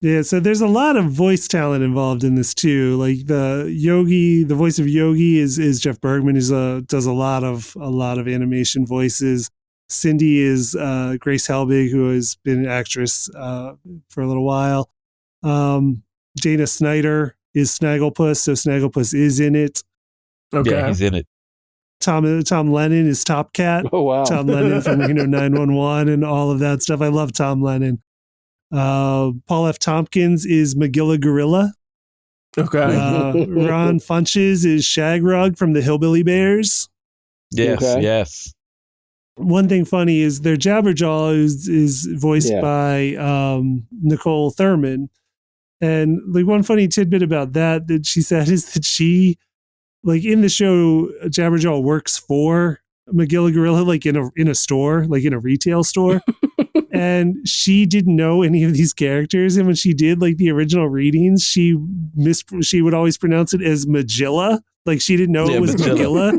Yeah, so there's a lot of voice talent involved in this too. Like the voice of Yogi is Jeff Bergman, who does a lot of animation voices. Cindy is Grace Helbig, who has been an actress for a little while. Dana Snyder is Snagglepuss, so Snagglepuss is in it. Okay. Yeah, he's in it. Tom Lennon is Top Cat. Oh wow. Tom Lennon from Reno 911 and all of that stuff. I love Tom Lennon. Paul F. Tompkins is Magilla Gorilla. Okay. Ron Funches is Shagrug from the Hillbilly Bears. Yes, Okay. yes. One thing funny is their Jabberjaw is voiced by Nicole Thurman. And like one funny tidbit about that she said is that she, like in the show, Jabberjaw works for Magilla Gorilla, like in a store, like in a retail store. And she didn't know any of these characters. And when she did like the original readings, she would always pronounce it as Magilla. Like she didn't know it was Magilla.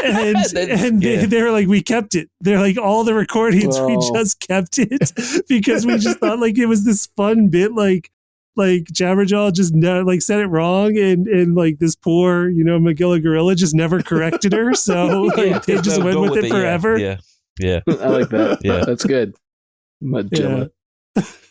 and they were like, we kept it. They're like, all the recordings, we just kept it because we just thought like it was this fun bit, like Jabberjaw just like said it wrong, and like this poor, Magilla Gorilla just never corrected her. So like, they just went with it forever. Yeah. I like that. Yeah. That's good. Magilla.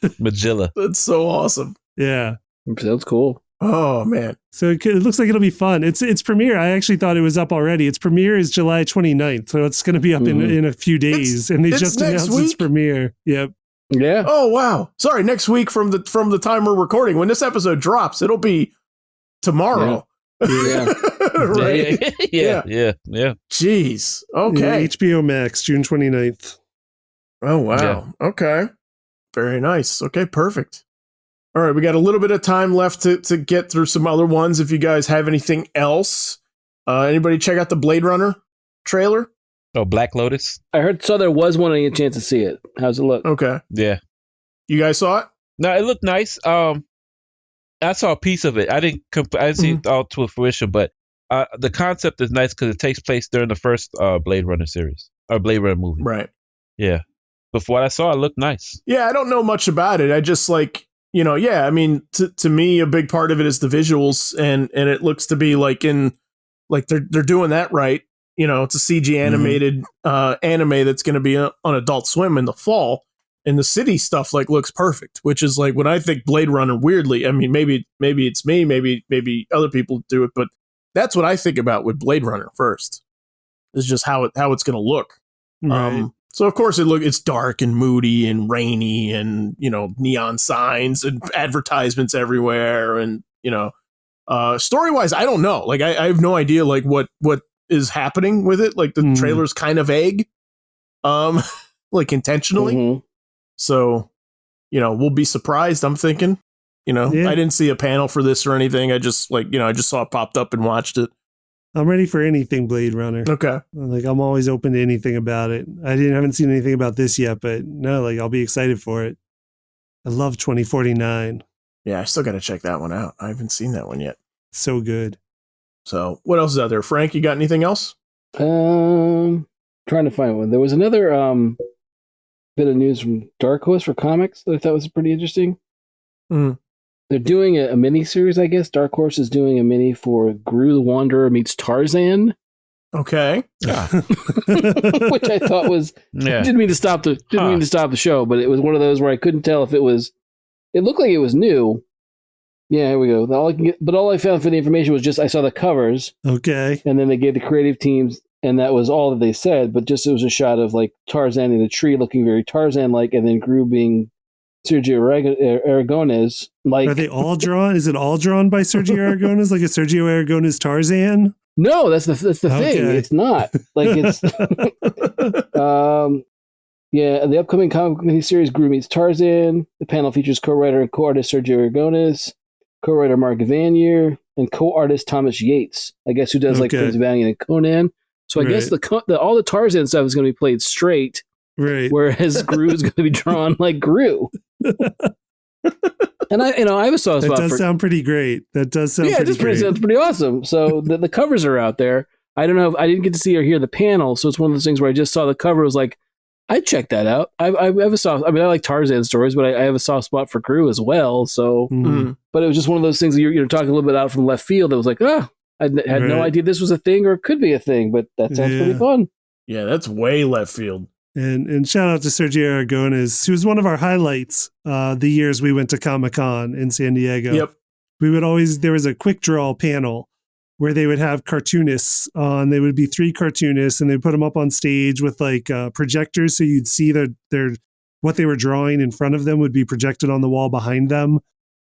Magilla. That's so awesome. Yeah. Sounds cool. Oh man. So it looks like it'll be fun. Its premiere, I actually thought it was up already. Its premiere is July 29th, so it's going to be up in a few days. And they it's just next announced its week? premiere. Yep. Yeah. Oh wow. Sorry, next week from the time we're recording. When this episode drops, it'll be tomorrow. Yeah. Right. Yeah. Jeez. Yeah, Okay. HBO Max, June 29th. Oh wow. Okay. Very nice. Okay, perfect. All right, we got a little bit of time left to get through some other ones. If you guys have anything else, anybody check out the Blade Runner trailer? Oh, Black Lotus. Saw there was one. I didn't get a chance to see it. How's it look? Okay. Yeah. You guys saw it? No, it looked nice. I saw a piece of it. I didn't see it all to fruition, but the concept is nice because it takes place during the first Blade Runner series or Blade Runner movie. Right. Yeah. But for what I saw, it looked nice. Yeah, I don't know much about it. I just I mean, to me, a big part of it is the visuals, and it looks to be like they're doing that right. It's a CG animated anime that's going to be on Adult Swim in the fall, and the city stuff looks perfect. Which is when I think Blade Runner, weirdly, I mean, maybe it's me, maybe other people do it, but that's what I think about with Blade Runner first. Is just how it's going to look. Right. So of course it's dark and moody and rainy and neon signs and advertisements everywhere and story wise I don't know, I have no idea what is happening with it. The trailer's kind of vague, intentionally. Mhm. So we'll be surprised. I'm thinking I didn't see a panel for this or anything. I just I just saw it popped up and watched it. I'm ready for anything Blade Runner. Okay. I'm always open to anything about it. I haven't seen anything about this yet, but no, I'll be excited for it. I love 2049. Yeah, I still got to check that one out. I haven't seen that one yet. So good. So what else is out there? Frank, you got anything else? Trying to find one. There was another bit of news from Dark Horse for comics that I thought was pretty interesting. They're doing a mini series, I guess. Dark Horse is doing a mini for Gru the Wanderer meets Tarzan. Okay. Which I thought was didn't mean to stop the show, but it was one of those where I couldn't tell if it looked like it was new. Yeah, here we go. All I found for the information was just I saw the covers. Okay. And then they gave the creative teams, and that was all that they said, but just it was a shot of Tarzan in a tree looking very Tarzan-like, and then Gru being Sergio Aragonés. Are they all drawn? Is it all drawn by Sergio Aragonés? Like a Sergio Aragonés Tarzan? No, that's the thing. It's not. It's the upcoming comic mini series Gru meets Tarzan. The panel features co-writer and co-artist Sergio Aragonés, co-writer Mark Vanier, and co-artist Thomas Yates. I guess who does Prince Valiant and Conan. So I guess all the Tarzan stuff is going to be played straight. Right. Whereas Gru is going to be drawn like Gru. And I have a soft spot. That does sound pretty great. That does sound pretty great. Sounds pretty awesome. So the covers are out there. I don't know. I didn't get to see or hear the panel, so it's one of those things where I just saw the cover. Was I'd check that out. I have a soft. I mean, I like Tarzan stories, but I have a soft spot for Gru as well. So, but it was just one of those things that you're talking a little bit out from left field. That was I had no idea this was a thing or it could be a thing, but that sounds pretty fun. Yeah, that's way left field. And shout out to Sergio Aragonés. He was one of our highlights the years we went to Comic-Con in San Diego. Yep. There was a quick draw panel where they would have cartoonists on. They would be 3 cartoonists and they'd put them up on stage with projectors. So you'd see what they were drawing in front of them would be projected on the wall behind them.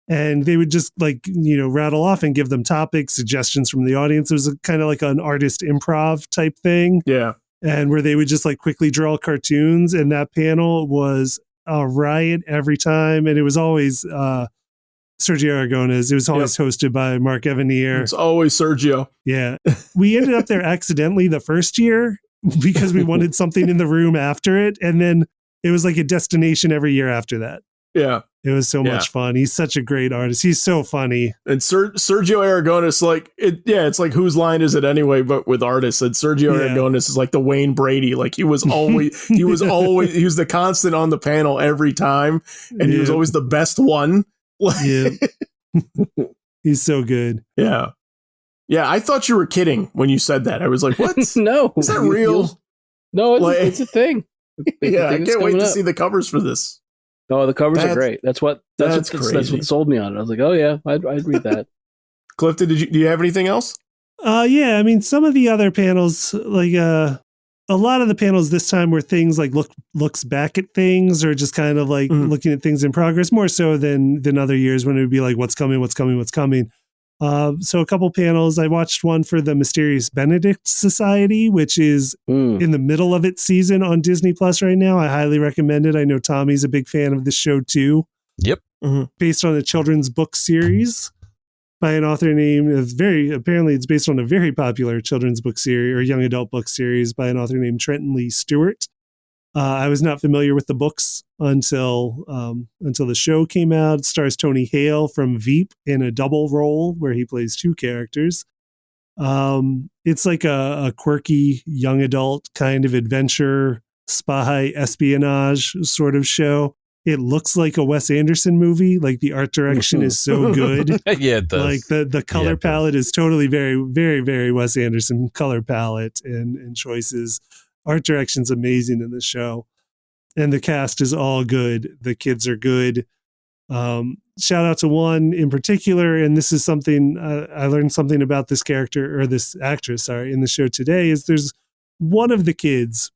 And they would just rattle off and give them topics, suggestions from the audience. It was kind of like an artist improv type thing. Yeah. And where they would just quickly draw cartoons. And that panel was a riot every time. And it was always Sergio Aragonés. It was always hosted by Mark Evanier. It's always Sergio. Yeah. We ended up there accidentally the first year because we wanted something in the room after it. And then it was like a destination every year after that. Yeah. It was so much fun. He's such a great artist. He's so funny. And Sergio Aragonés, it's like whose line is it anyway? But with artists, and Sergio Aragonés is like the Wayne Brady. He was always he was the constant on the panel every time, and he was always the best one. Yeah, he's so good. Yeah, yeah. I thought you were kidding when you said that. I was like, what? No, is that real? No, it's a thing. I can't wait to see the covers for this. Oh, the covers are great. That's what sold me on it. I was like, oh yeah, I'd read that. Clifton, do you have anything else? Yeah, I mean, some of the other panels, like a lot of the panels this time were things like looks back at things, or just kind of like looking at things in progress, more so than other years when it would be like what's coming. So a couple panels. I watched one for the Mysterious Benedict Society, which is in the middle of its season on Disney Plus right now. I highly recommend it. I know Tommy's a big fan of this show too. Yep. Based on a children's book series by an author named apparently it's based on a very popular children's book series or young adult book series by an author named Trenton Lee Stewart. I was not familiar with the books until the show came out. It stars Tony Hale from Veep in a double role where he plays two characters. It's like a quirky young adult kind of adventure, spy, espionage sort of show. It looks like a Wes Anderson movie. Like the art direction is so good. Yeah, it does. Like the color palette is totally very, very, very Wes Anderson color palette and choices. Art direction's amazing in the show. And the cast is all good. The kids are good. Shout out to one in particular. And this is something I learned something about this character or this actress, in the show today, is there's one of the kids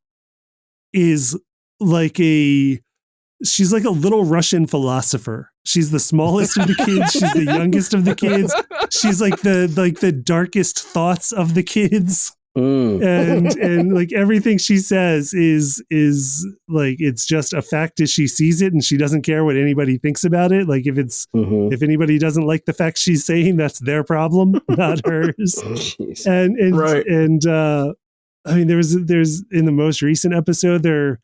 is like she's like a little Russian philosopher. She's the smallest of the kids. She's the youngest of the kids. She's like the darkest thoughts of the kids. And like everything she says is like it's just a fact as she sees it, and she doesn't care what anybody thinks about it. Like if anybody doesn't like the facts she's saying, that's their problem, not hers. And I mean, there's in the most recent episode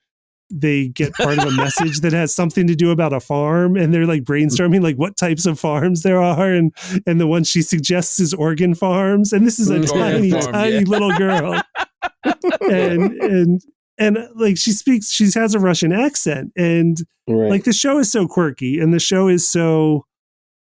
they get part of a message that has something to do about a farm, and they're like brainstorming like what types of farms there are, and the one she suggests is organ farms, and this is a tiny little girl, and like she has a Russian accent, and like the show is so quirky, and the show is so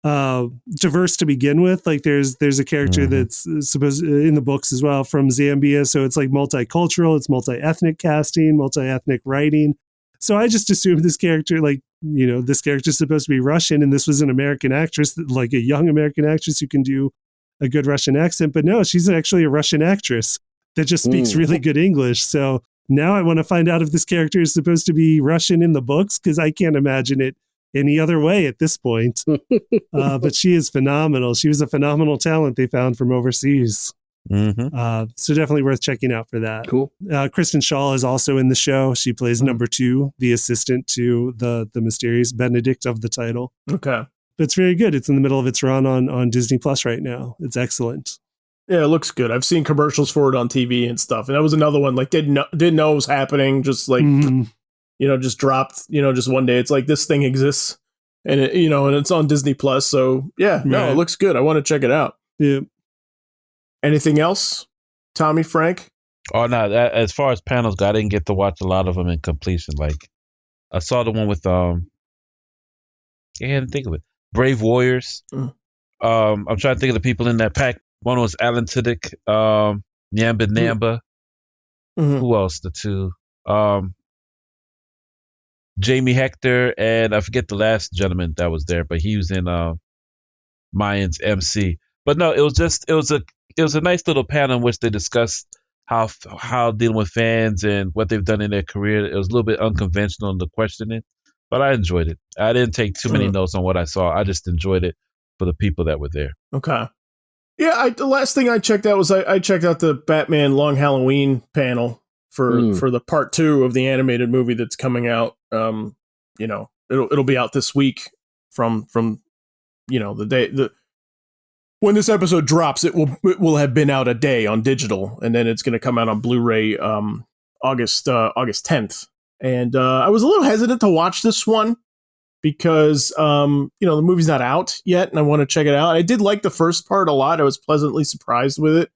diverse to begin with. Like there's a character that's supposed in the books as well from Zambia, so it's like multicultural, it's multi-ethnic casting, multi-ethnic writing. So I just assumed this character, like, this character is supposed to be Russian, and this was an American actress, like a young American actress who can do a good Russian accent. But no, she's actually a Russian actress that just speaks really good English. So now I want to find out if this character is supposed to be Russian in the books, because I can't imagine it any other way at this point. But she is phenomenal. She was a phenomenal talent they found from overseas. So definitely worth checking out for that. Cool. Kristen Schaal is also in the show. She plays number 2, the assistant to the Mysterious Benedict of the title. Okay. But it's very good. It's in the middle of its run on Disney Plus right now. It's excellent. Yeah, it looks good. I've seen commercials for it on TV and stuff. And that was another one, like didn't know it was happening. Just like, just dropped, just one day. It's like this thing exists, and it, and it's on Disney Plus. So yeah, no, it looks good. I want to check it out. Yeah. Anything else, Tommy, Frank? Oh no! As far as panels go, I didn't get to watch a lot of them in completion. Like I saw the one with I can't think of it. Brave Warriors. I'm trying to think of the people in that pack. One was Alan Tudyk, Nyamba Namba. Who else? The two. Jamie Hector, and I forget the last gentleman that was there, but he was in Mayans MC. But no, it was a nice little panel in which they discussed how dealing with fans and what they've done in their career. It was a little bit unconventional in the questioning, but I enjoyed it. I didn't take too many notes on what I saw. I just enjoyed it for the people that were there. Okay. Yeah, the last thing I checked out was I checked out the Batman Long Halloween panel for the part 2 of the animated movie that's coming out. It'll be out this week from the day when this episode drops. It will have been out a day on digital, and then it's going to come out on Blu-ray August 10th. And I was a little hesitant to watch this one because the movie's not out yet, and I want to check it out. I did like the first part a lot. I was pleasantly surprised with it.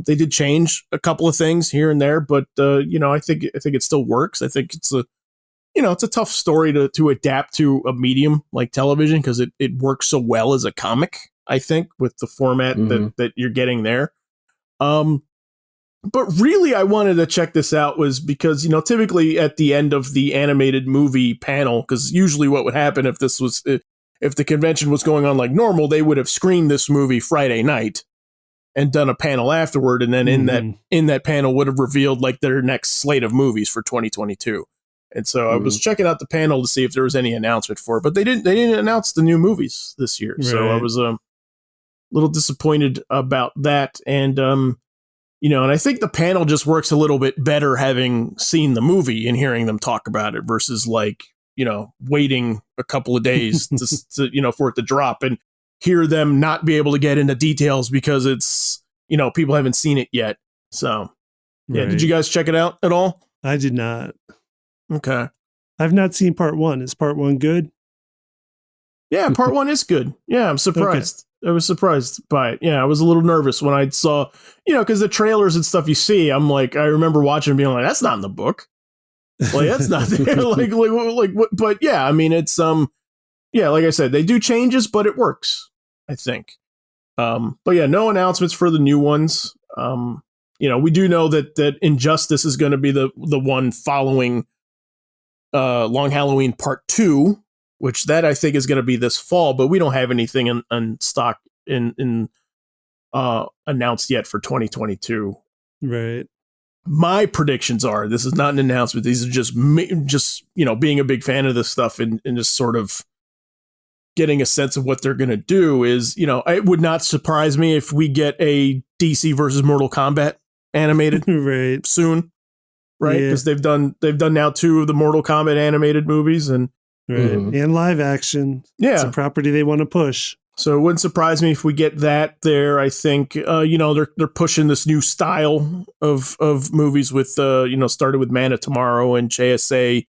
They did change a couple of things here and there, but I think it still works. I think it's a tough story to adapt to a medium like television, because it works so well as a comic, I think, with the format that you're getting there. But really, I wanted to check this out was because, typically at the end of the animated movie panel, because usually what would happen if the convention was going on like normal, they would have screened this movie Friday night and done a panel afterward. And then in that panel would have revealed like their next slate of movies for 2022. And so I was checking out the panel to see if there was any announcement for it, but they didn't announce the new movies this year. Right. So I was a little disappointed about that. And, and I think the panel just works a little bit better having seen the movie and hearing them talk about it versus like, waiting a couple of days to for it to drop and hear them not be able to get into details because it's, people haven't seen it yet. So, yeah. Right. Did you guys check it out at all? I did not. Okay. I've not seen part 1. Is part 1 good? Yeah, part 1 is good. Yeah, I'm surprised. Okay. I was surprised by it. Yeah, I was a little nervous when I saw, because the trailers and stuff you see, I'm like, I remember watching and being like, that's not in the book. Like, that's not there. like, but yeah, I mean, it's, yeah, like I said, they do changes, but it works, I think. But yeah, no announcements for the new ones. We do know that Injustice is going to be the one following Long Halloween Part 2, which that I think is going to be this fall, but we don't have anything in stock in announced yet for 2022. Right. My predictions are, this is not an announcement. These are just being a big fan of this stuff and just sort of getting a sense of what they're going to do is, it would not surprise me if we get a DC versus Mortal Kombat animated right. soon. Right. Because they've done now 2 of the Mortal Kombat animated movies and and live action. Yeah. It's a property they want to push. So it wouldn't surprise me if we get that there. I think, they're pushing this new style of movies with, started with Man of Tomorrow and JSA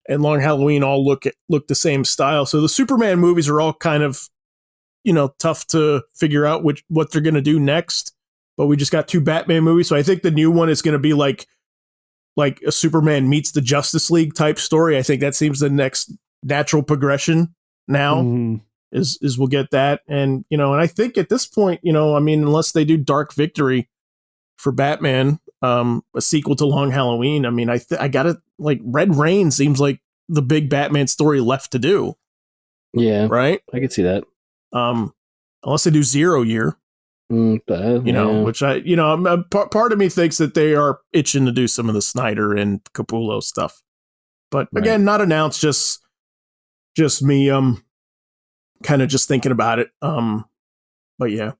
and Long Halloween all look the same style. So the Superman movies are all kind of, tough to figure out what they're going to do next. But we just got 2 Batman movies. So I think the new one is going to be like a Superman meets the Justice League type story. I think that seems the next natural progression now is we'll get that. And, and I think at this point, unless they do Dark Victory for Batman, a sequel to Long Halloween, I got it. Like Red Rain seems like the big Batman story left to do. Yeah. Right. I could see that. Unless they do Zero Year, which part of me thinks that they are itching to do some of the Snyder and Capullo stuff, but again, not announced, just me, kind of just thinking about it. But yeah,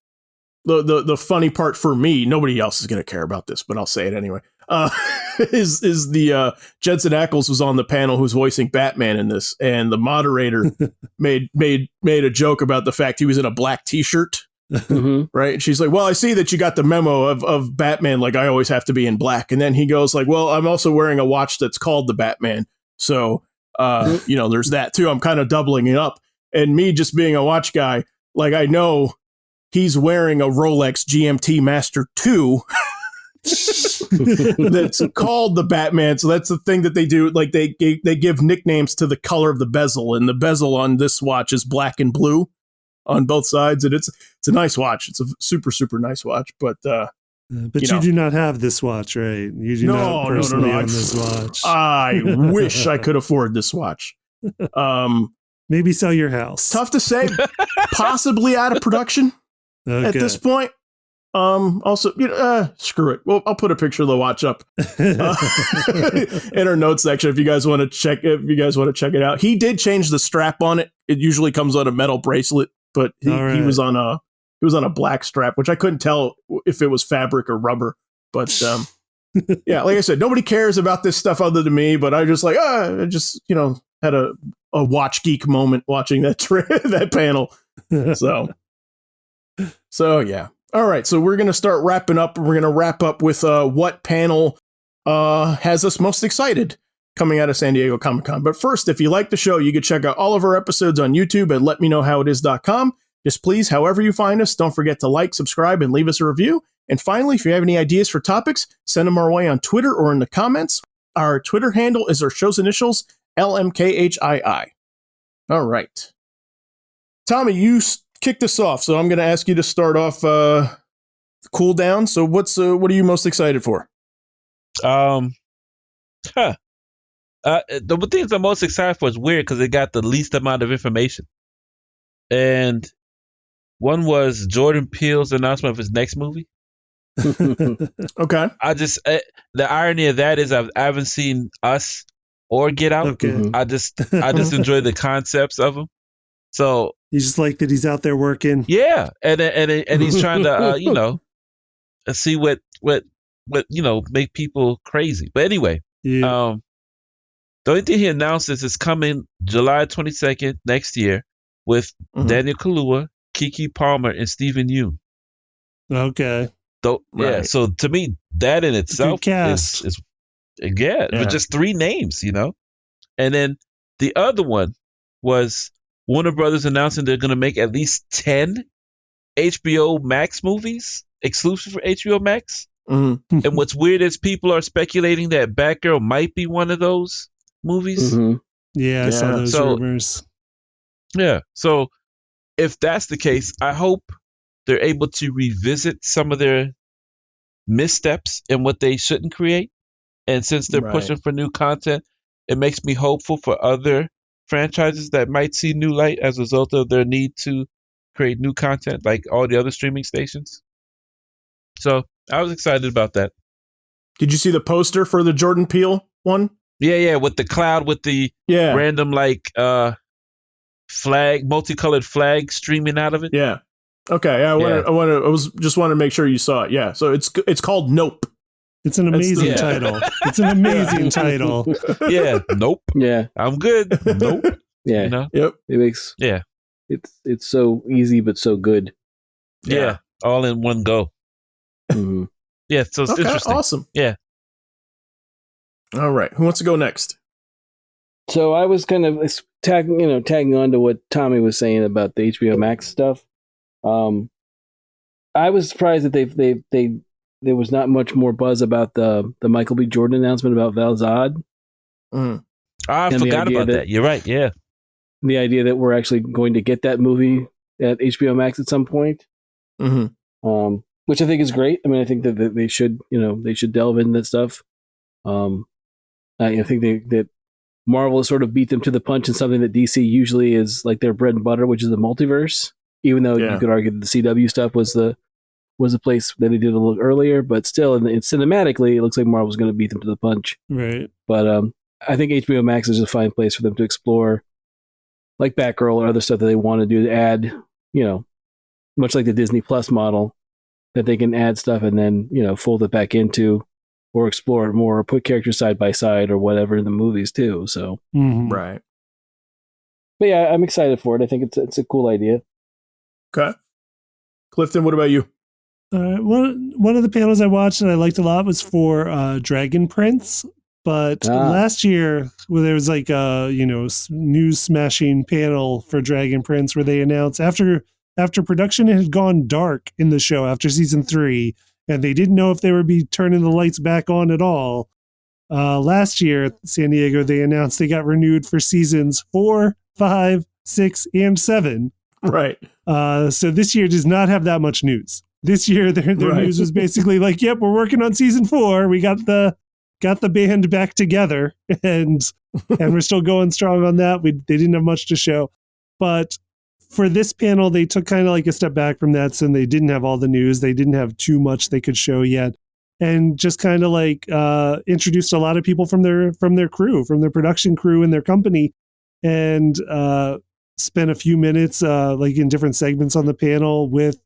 the funny part for me, nobody else is going to care about this, but I'll say it anyway. Is the Jensen Ackles was on the panel who's voicing Batman in this, and the moderator made a joke about the fact he was in a black t-shirt. Right. And she's like, well, I see that you got the memo of Batman. Like, I always have to be in black. And then he goes like, well, I'm also wearing a watch that's called the Batman. So, there's that too. I'm kind of doubling it up. And me just being a watch guy, like, I know he's wearing a Rolex GMT Master 2 that's called the Batman. So that's the thing that they do. Like, they give nicknames to the color of the bezel, and the bezel on this watch is black and blue on both sides, and it's a nice watch. It's a super, super nice watch. But you do not have this watch, right? You do not personally own this watch. I wish I could afford this watch. Maybe sell your house. Tough to say. Possibly out of production at this point. Also, screw it. Well, I'll put a picture of the watch up in our notes section if you guys want to check it out. He did change the strap on it. It usually comes on a metal bracelet, but he was on a black strap, which I couldn't tell if it was fabric or rubber. But yeah, like I said, nobody cares about this stuff other than me. But I just had a watch geek moment watching that panel. So yeah. All right, so we're going to start wrapping up. We're going to wrap up with what panel has us most excited coming out of San Diego Comic-Con. But first, if you like the show, you can check out all of our episodes on YouTube at letmeknowhowitis.com. Just please, however you find us, don't forget to like, subscribe, and leave us a review. And finally, if you have any ideas for topics, send them our way on Twitter or in the comments. Our Twitter handle is our show's initials, LMKHII. All right. Tommy, you kick this off, so I'm going to ask you to start off cool down. So what are you most excited for? The things I'm most excited for is weird because they got the least amount of information. And one was Jordan Peele's announcement of his next movie. Okay. The irony of that is I haven't seen Us or Get Out. Okay. Mhm. I just enjoy the concepts of them. So You just like that he's out there working. yeah, and he's trying to see what make people crazy. But anyway, Yeah. the only thing he announced is coming July 22nd next year with Mhm. Daniel Kaluuya, Keke Palmer, and Stephen Yeun. Okay. So, yeah, Right. so to me, that in itself cast. is Yeah. with just 3 names, And then the other one was Warner Brothers announcing they're going to make at least 10 HBO Max movies exclusive for HBO Max. Mhm. And what's weird is people are speculating that Batgirl might be one of those movies. Mhm. Yeah, I saw Yeah. those So- rumors. Yeah. So if that's the case, I hope they're able to revisit some of their missteps and what they shouldn't create. And since they're Right. pushing for new content, it makes me hopeful for other franchises that might see new light as a result of their need to create new content, like all the other streaming stations. So I was excited about that. Did you see the poster for the Jordan Peele one? Yeah, with the cloud with the Yeah. random flag, multicolored flag streaming out of it. Yeah. Okay. Yeah, I was just wanted to make sure you saw it. Yeah. So it's called Nope. It's an amazing Yeah. title. It's an amazing title. Yeah, nope. Yeah, I'm good. Nope. yeah. Yep. It makes Yeah. it's so easy but so good. Yeah. All in one go. Mhm. Yeah, so it's Okay. interesting. Awesome. Yeah. All right. Who wants to go next? So I was kind of tagging on to what Tommy was saying about the HBO Max stuff. I was surprised that there was not much more buzz about the Michael B. Jordan announcement about Val Zod. Mhm. I And the forgot idea about that- that. You're right. Yeah. The idea that we're actually going to get that movie at HBO Max at some point, Mhm. which I think is great. I mean, I think that they should delve into that stuff. I think that Marvel has sort of beat them to the punch in something that DC usually is like their bread and butter, which is the multiverse. Even though Yeah. you could argue that the CW stuff was the place that they did a little earlier, but still, cinematically, it looks like Marvel's going to beat them to the punch. Right. But I think HBO Max is a fine place for them to explore, like Batgirl or other stuff that they want to do to add, much like the Disney Plus model, that they can add stuff and then fold it back into, or explore it more, or put characters side by side or whatever in the movies too. So, Mhm. Right. but yeah, I'm excited for it. I think it's a cool idea. Okay. Clifton, what about you? One of the panels I watched that I liked a lot was for Dragon Prince. But last year, where there was like a news smashing panel for Dragon Prince, where they announced after production had gone dark in the show after season 3, and they didn't know if they would be turning the lights back on at all. Last year, San Diego, they announced they got renewed for seasons 4, 5, 6, and 7. Right. So this year does not have that much news. This year, their Right. news was basically like, "Yep, we're working on season 4. We got the band back together, and we're still going strong on that." They didn't have much to show, but for this panel, they took kind of like a step back from that, so they didn't have all the news. They didn't have too much they could show yet, and just kind of like introduced a lot of people from their crew, from their production crew and their company, and spent a few minutes like in different segments on the panel with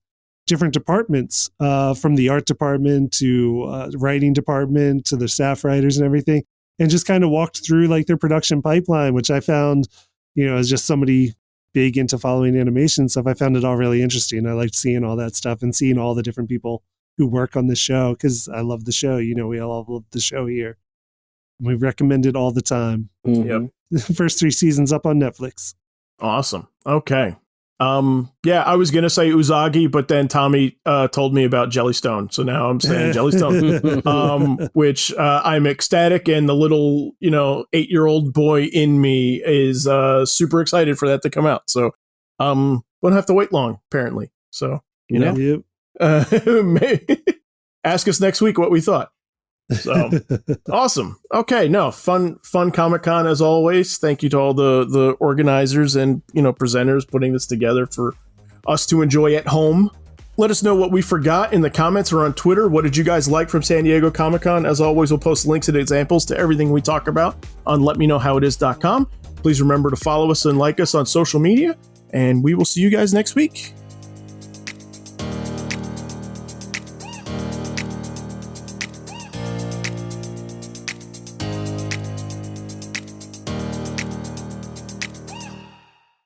different departments, from the art department to writing department to the staff writers and everything, and just kind of walked through like their production pipeline, which I found, as just somebody big into following animation stuff, I found it all really interesting. I liked seeing all that stuff and seeing all the different people who work on the show, because I love the show. We all love the show here. We recommend it all the time. Mhm. Yep. First 3 seasons up on Netflix. Awesome. Okay. Yeah, I was gonna say Uzagi, but then Tommy told me about Jellystone, so now I'm saying Jellystone. Which I'm ecstatic, and the little 8-year-old boy in me is super excited for that to come out. So won't have to wait long, apparently. So Yeah. Yep. Ask us next week what we thought. So awesome. Okay, no, fun Comic-Con as always. Thank you to all the organizers and presenters putting this together for us to enjoy at home. Let us know what we forgot in the comments or on Twitter. What did you guys like from San Diego Comic-Con? As always, we'll post links and examples to everything we talk about on letmeknowhowitis.com. Please remember to follow us and like us on social media, and we will see you guys next week.